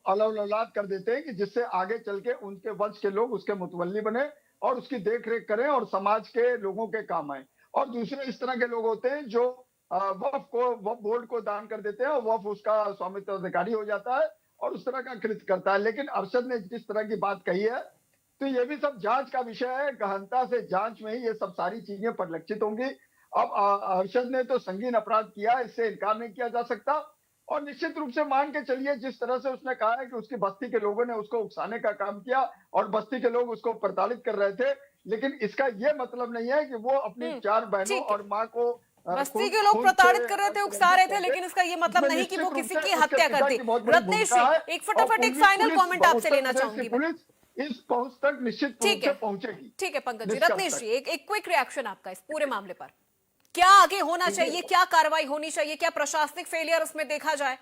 I: अलाउल औलाद कर देते हैं कि जिससे आगे चल के उनके वंश के लोग उसके मुतवल्ली बने और उसकी देख रेख करें और समाज के लोगों के काम आए। और दूसरे इस तरह के लोग होते हैं जो वक्फ बोर्ड को दान कर देते हैं और वक्फ उसका स्वामित्व अधिकारी हो जाता है और उस तरह का कृत्य करता है। लेकिन अरशद ने जिस तरह की बात कही है तो ये भी सब जांच का विषय है। गहनता से जांच में ही ये सब सारी चीजें परिलक्षित होंगी। अब अरशद ने तो संगीन अपराध किया, इससे इनकार नहीं किया जा सकता। और निश्चित रूप से मान के चलिए जिस तरह से उसने कहा है कि उसकी बस्ती के लोगों ने उसको उकसाने का काम किया और बस्ती के लोग उसको प्रताड़ित कर रहे थे, लेकिन इसका ये मतलब नहीं है कि वो अपनी चार बहनों और माँ को
A: बस्ती के लोग प्रताड़ित कर रहे थे, उकसा रहे थे, लेकिन इसका ये मतलब नहीं कि वो किसी की हत्या कर दी। रत्नेश जी, एक फटाफट एक फाइनल कमेंट आपसे लेना चाहूंगी।
I: पुलिस इस पहुंच तक निश्चित रूप से पहुंचेगी।
A: ठीक है पंकज जी। रत्नेश जी, एक क्विक रिएक्शन आपका इस पूरे मामले पर। क्या आगे होना चाहिए, क्या कार्रवाई होनी चाहिए, क्या प्रशासनिक फेलियर उसमें देखा जाए?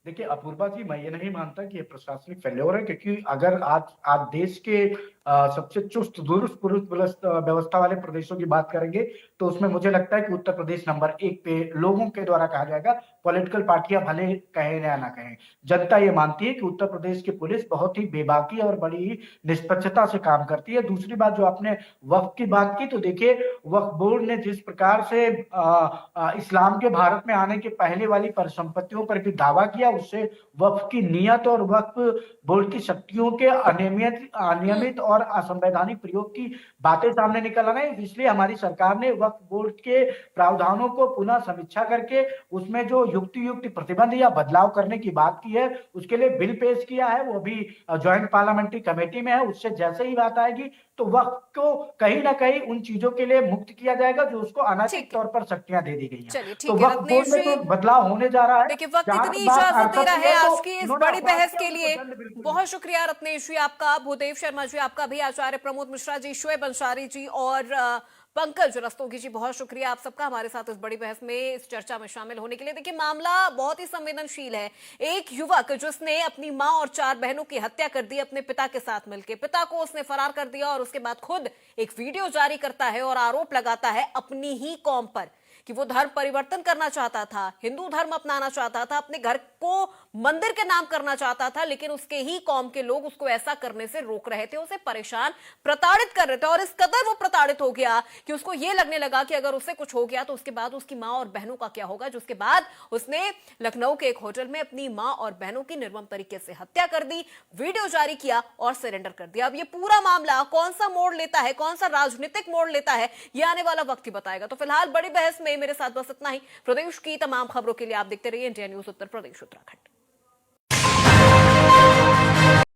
H: देखिए अपूर्वा जी, मैं ये नहीं मानता कि ये प्रशासनिक फेल्योर है, क्योंकि अगर आज देश के सबसे चुस्त दुरुस्त पुलिस व्यवस्था वाले प्रदेशों की बात करेंगे तो उसमें मुझे लगता है कि उत्तर प्रदेश नंबर 1 पे लोगों के द्वारा कहा जाएगा। पॉलिटिकल पार्टियां भले कहें या ना कहें, जनता ये मानती है कि उत्तर प्रदेश की पुलिस बहुत ही बेबाकी और बड़ी ही निष्पक्षता से काम करती है। दूसरी बात, जो आपने वक्फ की बात की, तो देखिए वक्फ बोर्ड ने जिस प्रकार से इस्लाम के भारत में आने के पहले वाली परिसंपत्तियों पर भी दावा किया, उससे वक्फ की नियत और वक्फ बोर्ड की शक्तियों के अनियमित और असंवैधानिक प्रयोग की बातें सामने निकल आ रही है। इसलिए हमारी सरकार ने वक्फ बोर्ड के प्रावधानों को पुनः समीक्षा करके उसमें जो युक्ति प्रतिबंध या बदलाव करने की बात की है, उसके लिए बिल पेश किया है। वो अभी ज्वाइंट पार्लियामेंट्री कमेटी में है। उससे जैसे ही बात आएगी तो वक्फ को कहीं ना कहीं उन चीजों के लिए मुक्त किया जाएगा जो उसको अनैतिक तौर पर शक्तियां दे दी गई हैं। तो वक्फ बोर्ड में तो बदलाव होने जा रहा है।
A: देखिए वक्त इतनी इजाजत दे रहा है आज की इस बड़ी बहस के लिए। बहुत शुक्रिया रत्नेश जी आपका, भूदेव शर्मा जी आपका भी, आचार्य प्रमोद मिश्रा जी, शोएब अंसारी जी और पंकज रस्तोगी जी, बहुत शुक्रिया आप सबका हमारे साथ इस बड़ी बहस में, इस चर्चा में शामिल होने के लिए। देखिए मामला बहुत ही संवेदनशील है। एक युवक जिसने अपनी मां और 4 बहनों की हत्या कर दी अपने पिता के साथ मिलकर, पिता को उसने फरार कर दिया और उसके बाद खुद एक वीडियो जारी करता है और आरोप लगाता है अपनी ही कौम पर कि वो धर्म परिवर्तन करना चाहता था, हिंदू धर्म अपनाना चाहता था, अपने घर को मंदिर के नाम करना चाहता था, लेकिन उसके ही कौम के लोग उसको ऐसा करने से रोक रहे थे, उसे परेशान प्रताड़ित कर रहे थे। और इस कदर वो प्रताड़ित हो गया कि उसको ये लगने लगा कि अगर उसे कुछ हो गया तो उसके बाद उसकी मां और बहनों का क्या होगा। जिसके बाद उसने लखनऊ के एक होटल में अपनी मां और बहनों की निर्मम तरीके से हत्या कर दी, वीडियो जारी किया और सरेंडर कर दिया। अब ये पूरा मामला कौन सा मोड़ लेता है, कौन सा राजनीतिक मोड़ लेता है, ये आने वाला वक्त ही बताएगा। तो फिलहाल बड़ी बहस में मेरे साथ बस इतना ही। प्रदेश की तमाम खबरों के लिए आप देखते रहिए इंडिया न्यूज उत्तर प्रदेश उत्तराखंड।